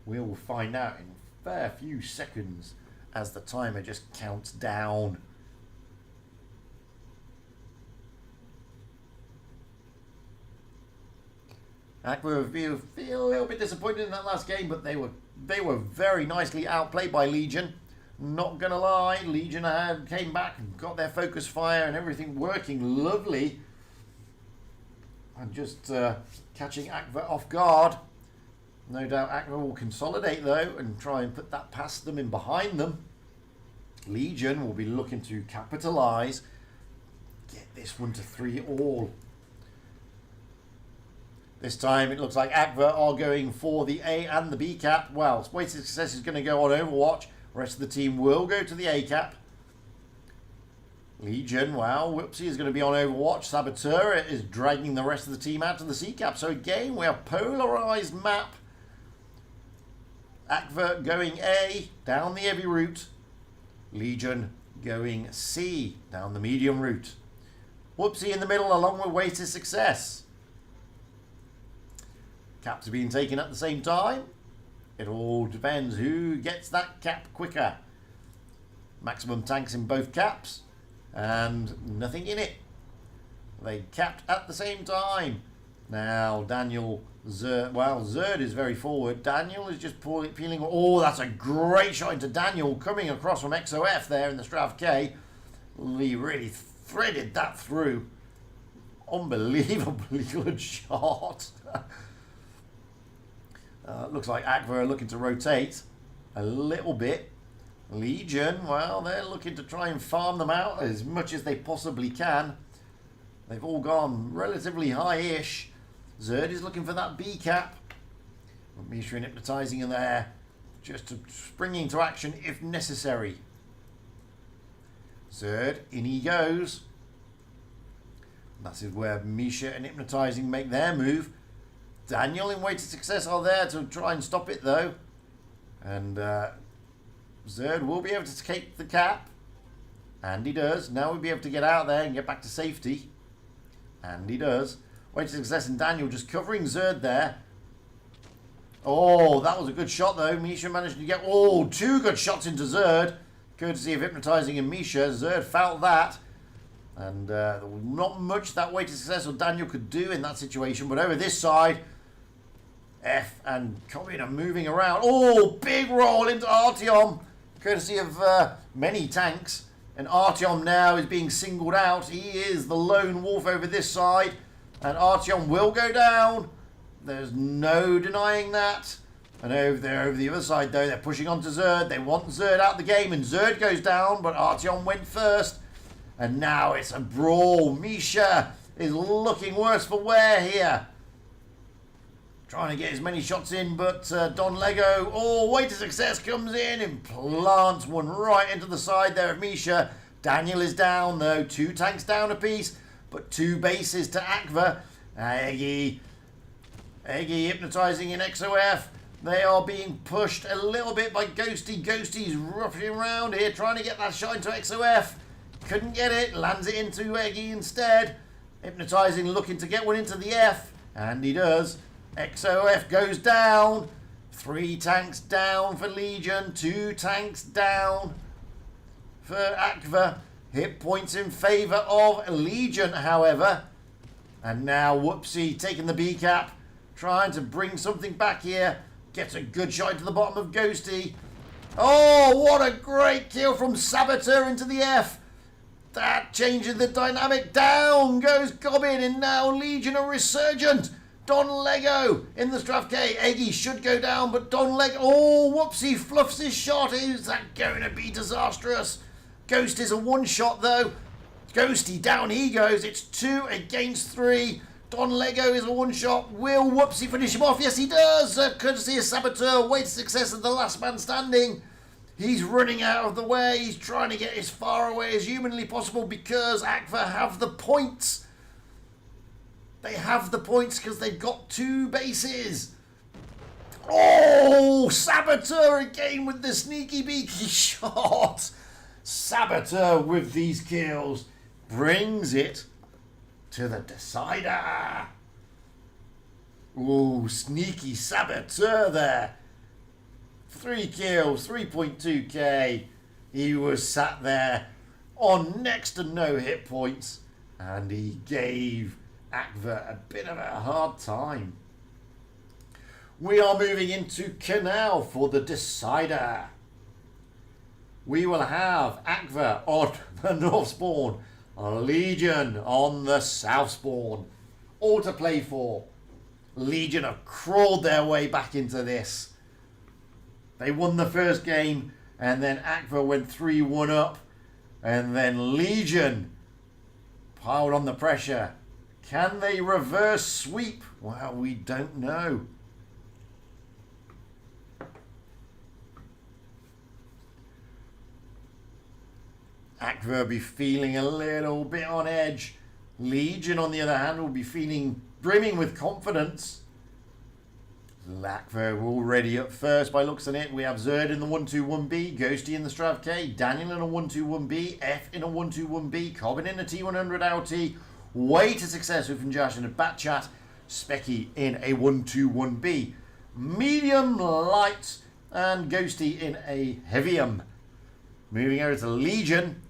We'll find out in a fair few seconds as the timer just counts down. Akva feel a little bit disappointed in that last game, but they were very nicely outplayed by Legion. Not gonna lie, Legion came back and got their focus fire and everything working lovely. And just catching Akva off guard. No doubt Akva will consolidate though and try and put that past them and behind them. Legion will be looking to capitalise. Get this one to 3-all. This time it looks like Akva are going for the A and the B cap. Well, Wasted Success is going to go on Overwatch. The rest of the team will go to the A cap. Legion, wow, Whoopsie is going to be on Overwatch. Saboteur is dragging the rest of the team out to the C cap. So again, we have polarised map. Akva going A, down the heavy route. Legion going C, down the medium route. Whoopsie in the middle along with Wasted Success. Caps are being taken at the same time. It all depends who gets that cap quicker. Maximum tanks in both caps and nothing in it. They capped at the same time. Now Daniel Zerd, well, Zerd is very forward. Daniel is just peeling. Oh, that's a great shot into Daniel coming across from XOF there in the Strav K. He really threaded that through. Unbelievably good shot. Looks like Akva are looking to rotate a little bit. Legion, well, they're looking to try and farm them out as much as they possibly can. They've all gone relatively high-ish. Zerd is looking for that B cap. Misha and hypnotizing in there, just to springing to action if necessary. Zerd, in he goes. That is where Misha and hypnotizing make their move. Daniel in Way to Success are there to try and stop it though. And Zerd will be able to take the cap. And he does. Now we'll be able to get out there and get back to safety. And he does. Way to Success and Daniel just covering Zerd there. Oh, that was a good shot though. Misha managed to get, oh, 2 good shots into Zerd. Courtesy of hypnotizing and Misha. Zerd felt that. And there was not much that Way to Success or Daniel could do in that situation. But over this side, F and Corbin are moving around. Oh, big roll into Artyom. Courtesy of many tanks. And Artyom now is being singled out. He is the lone wolf over this side. And Artyom will go down. There's no denying that. And over there, over the other side, though, they're pushing on to Zerd. They want Zerd out the game, and Zerd goes down, but Artyom went first. And now it's a brawl. Misha is looking worse for wear here. Trying to get as many shots in, but Don Lego, oh, Way to Success comes in and plants one right into the side there of Misha. Daniel is down, though. 2 tanks down apiece, but 2 bases to Akva. Eggy hypnotizing in XOF. They are being pushed a little bit by Ghosty. Ghosty's roughing around here, trying to get that shot into XOF. Couldn't get it, lands it into Eggy instead. Hypnotizing, looking to get one into the F, and he does. XOF goes down. 3 tanks down for Legion, 2 tanks down for Akva. Hit points in favour of Legion, however. And now Whoopsie taking the B cap, trying to bring something back here. Gets a good shot into the bottom of Ghosty. Oh, what a great kill from Saboteur into the F. That changes the dynamic. Down goes Gobbin, and now Legion are resurgent. Don Lego in the Strav K. Eggy should go down, but Don Lego, oh, Whoopsie fluffs his shot. Is that going to be disastrous? Ghost is a 1-shot though. Ghosty, down he goes. It's 2 against 3. Don Lego is a 1-shot. Will Whoopsie finish him off? Yes, he does. Courtesy of Saboteur. Way to Success as the last man standing. He's running out of the way. He's trying to get as far away as humanly possible because Akva have the points. They have the points because they've got 2 bases. Oh, Saboteur again with the sneaky beaky shot. Saboteur with these kills brings it to the decider. Oh, sneaky Saboteur there. 3 kills, 3.2k. He was sat there on next to no hit points, and he gave Akva a bit of a hard time. We are moving into Canal for the decider. We will have Akva on the north spawn, Legion on the south spawn. All to play for. Legion have crawled their way back into this. They won the first game, and then Akva went 3-1 up, and then Legion piled on the pressure. Can they reverse sweep? Well, we don't know. Akva will be feeling a little bit on edge. Legion, on the other hand, will be feeling brimming with confidence. Akva already up first by looks on it. We have Zerd in the 121B, Ghosty in the Strav K, Daniel in a 121B, F in a 121B, Cobbin in a T100 LT, Way to Success with Funjash in a Bat Chat, Specky in a 1-2-1B. Medium, light, and Ghosty in a heavium. Moving over to Legion.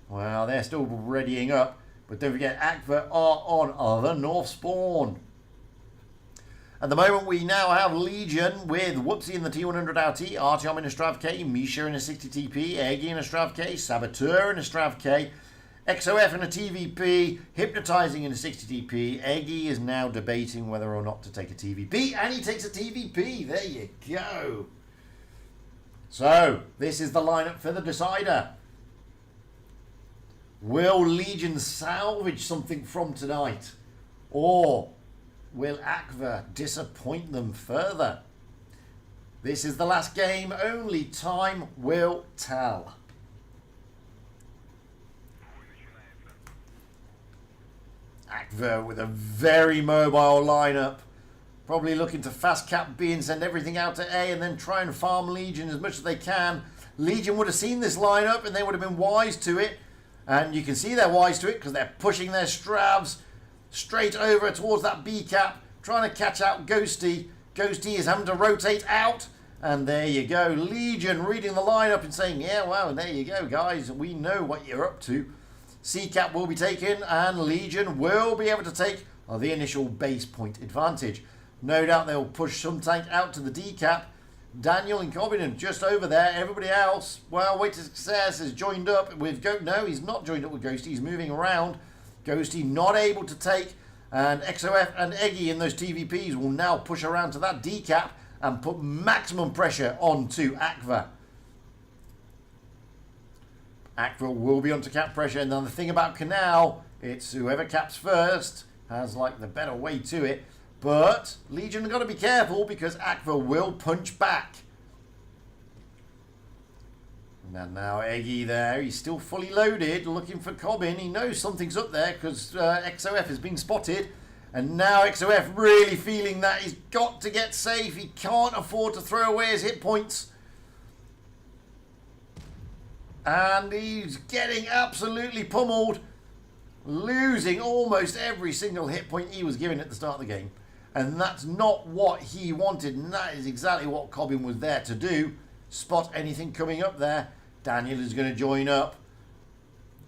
Well, they're still readying up. But don't forget, Akva are on the North Spawn. At the moment, we now have Legion with Whoopsie in the T100 LT, Artyom in a Strav K, Misha in a 60 TP, Eggy in a Strav K, Saboteur in a Strav K, XOF in a TVP, Hypnotizing in a 60 TP. Eggy is now debating whether or not to take a TVP, and he takes a TVP. There you go. So, this is the lineup for the decider. Will Legion salvage something from tonight? Or will Akva disappoint them further? This is the last game. Only time will tell. Akva with a very mobile lineup. Probably looking to fast cap B and send everything out to A and then try and farm Legion as much as they can. Legion would have seen this lineup and they would have been wise to it. And you can see they're wise to it because they're pushing their Stravs straight over towards that B cap, trying to catch out Ghosty. Ghosty is having to rotate out. And there you go. Legion reading the lineup and saying, yeah, well, there you go, guys. We know what you're up to. C cap will be taken and Legion will be able to take the initial base point advantage. No doubt they'll push some tank out to the D cap. Daniel and Covenant just over there. Everybody else, well, Wait to Success is joined up with No, he's not joined up with Ghosty. He's moving around. Ghosty not able to take. And XOF and Eggy in those TVPs will now push around to that D cap and put maximum pressure onto Akva. Akva will be onto cap pressure. And then the thing about Canal, it's whoever caps first has like the better way to it. But Legion have got to be careful because Akva will punch back. And now Eggy there, he's still fully loaded, looking for Cobbin. He knows something's up there because XOF has been spotted. And now XOF really feeling that he's got to get safe. He can't afford to throw away his hit points. And he's getting absolutely pummeled. Losing almost every single hit point he was given at the start of the game. And that's not what he wanted. And that is exactly what Cobbin was there to do. Spot anything coming up there. Daniel is going to join up.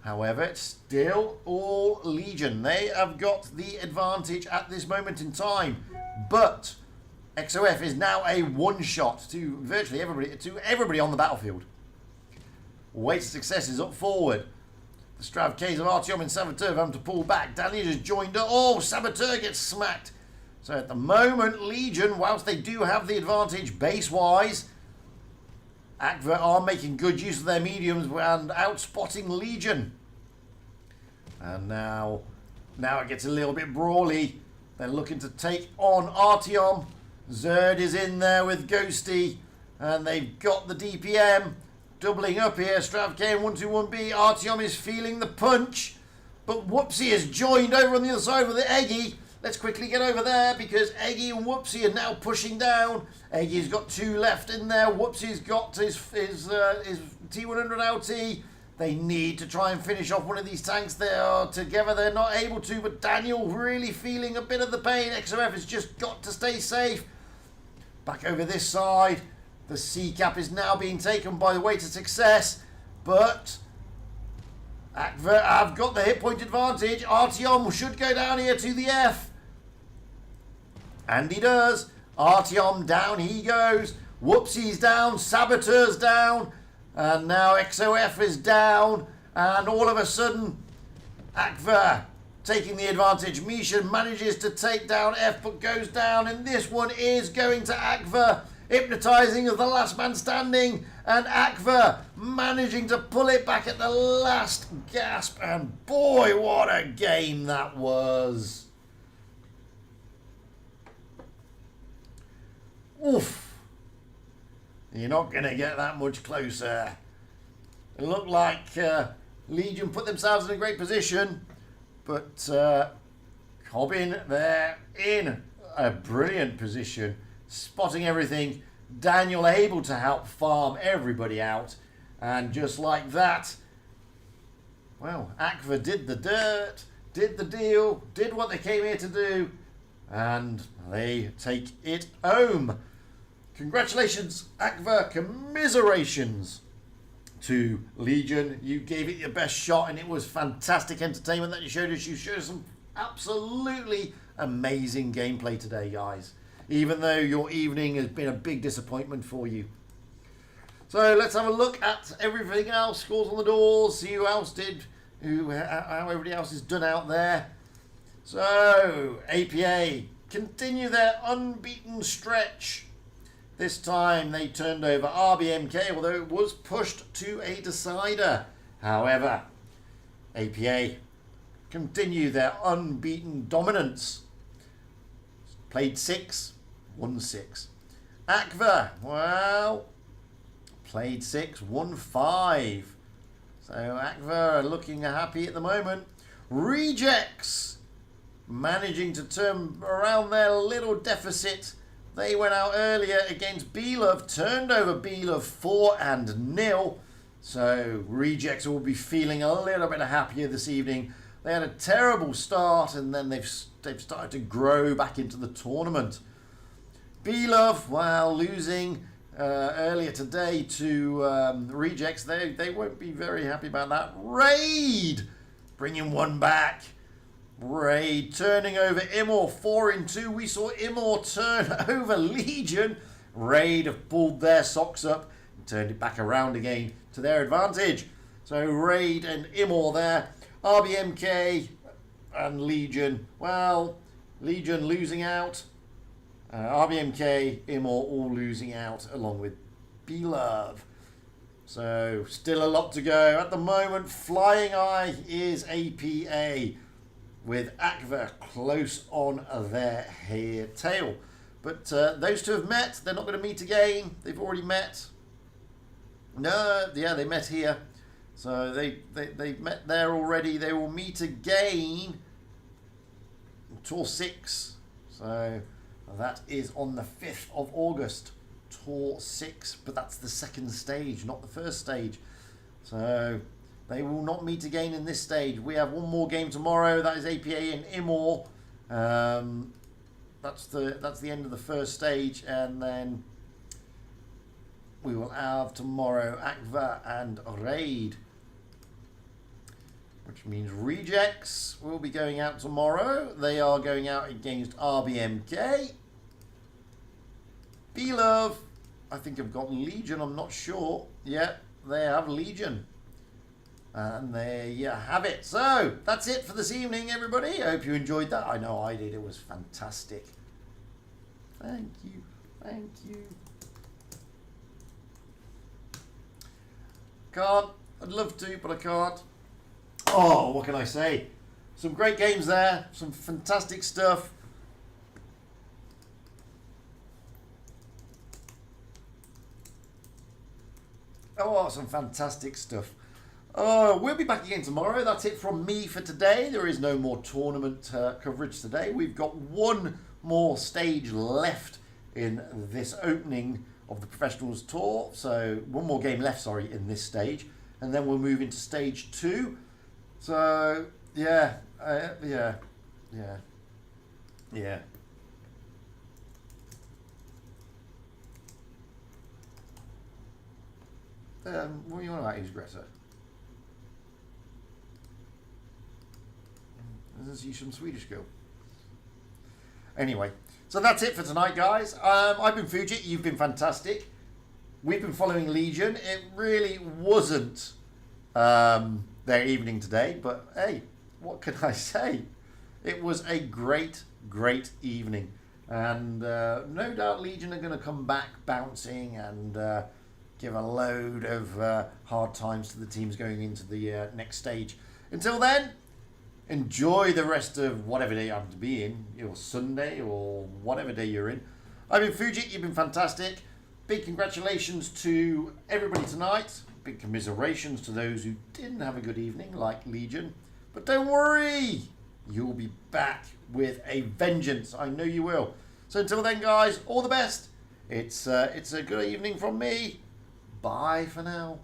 However, it's still all Legion. They have got the advantage at this moment in time. But XOF is now a one-shot to virtually everybody on the battlefield. Wait to Success is up forward. The Strav Ks of Artyom and Saboteur having to pull back. Daniel just joined up. Oh, Saboteur gets smacked. So at the moment, Legion, whilst they do have the advantage base-wise, Akva are making good use of their mediums and outspotting Legion. And now it gets a little bit brawly. They're looking to take on Artyom. Zerd is in there with Ghosty. And they've got the DPM. Doubling up here. Strav K and 1-2-1B. Artyom is feeling the punch. But Whoopsie has joined over on the other side with the Eggy. Let's quickly get over there because Eggy and Whoopsie are now pushing down. Eggy's got two left in there. Whoopsie's got his T100 LT. They need to try and finish off one of these tanks. They are together. They're not able to, but Daniel really feeling a bit of the pain. XOF has just got to stay safe. Back over this side. The C cap is now being taken by the Way to Success, but Akva have got the hit point advantage. Artyom should go down here to the F. And he does. Artyom down he goes. Whoopsie's down. Saboteur's down. And now XOF is down. And all of a sudden, Akva taking the advantage. Misha manages to take down F but goes down. And this one is going to Akva. Hypnotizing as the last man standing. And Akva managing to pull it back at the last gasp. And boy, what a game that was. Oof. You're not going to get that much closer. It looked like Legion put themselves in a great position. But Cobbin there in a brilliant position. Spotting everything. Daniel able to help farm everybody out. And just like that, well, Akva did the dirt, did the deal, did what they came here to do. and they take it home. Congratulations, Akva. Commiserations to Legion. You gave it your best shot, and it was fantastic entertainment that you showed us. You showed us some absolutely amazing gameplay today, guys, even though your evening has been a big disappointment for you. So let's have a look at everything else. Scores on the doors, see who else did, how everybody else is done out there. So APA continue their unbeaten stretch. This time they turned over RBMK, although it was pushed to a decider. However, APA continue their unbeaten dominance. Played 6, won 6. Akva, well, played 6, won 5. So Akva are looking happy at the moment. Rejects managing to turn around their little deficit. They went out earlier against B-Love, turned over B-Love 4-0. So Rejects will be feeling a little bit happier this evening. They had a terrible start, and then they've started to grow back into the tournament. B-Love, while losing earlier today to Rejects, they won't be very happy about that. Raid bringing one back. Raid turning over Immort 4-2. We saw Immort turn over Legion. Raid have pulled their socks up and turned it back around again to their advantage. So Raid and Immort there. RBMK and Legion. Well, Legion losing out. RBMK, Immort all losing out along with B-Love. So still a lot to go. At the moment, Flying Eye is APA with Akva close on their tail. But those two have met. They're not going to meet again. They've already met. No, yeah, they met here. So they met there already. They will meet again Tour 6. So that is on the 5th of August. Tour 6. But that's the second stage, not the first stage. So they will not meet again in this stage. We have one more game tomorrow. That is APA and Immort. That's the end of the first stage, and then we will have tomorrow Akva and Raid, which means Rejects will be going out tomorrow. They are going out against RBMK. B-Love, I think have got Legion. I'm not sure. Yeah, they have Legion. And there you have it. So that's it for this evening, everybody. I hope you enjoyed that. I know I did. It was fantastic. Thank you. Thank you. Can't. I'd love to, but I can't. Oh, what can I say? Some great games there. Some fantastic stuff. Oh, some fantastic stuff. We'll be back again tomorrow. That's it from me for today. There is no more tournament coverage today. We've got one more stage left in this opening of the Professionals Tour. So one more game left, sorry, in this stage. And then we'll move into stage 2. So, yeah. What are you on about, is Greta? This is some Swedish girl. Anyway, so that's it for tonight, guys. I've been Fujit. You've been fantastic. We've been following Legion. It really wasn't their evening today, but hey, what can I say? It was a great, great evening. And no doubt Legion are going to come back bouncing and give a load of hard times to the teams going into the next stage. Until then, enjoy the rest of whatever day you happen to be in, your Sunday or whatever day you're in. I've been Fujit, you've been fantastic. Big congratulations to everybody tonight. Big commiserations to those who didn't have a good evening, like Legion. But don't worry, you'll be back with a vengeance. I know you will. So until then, guys, all the best. It's a good evening from me. Bye for now.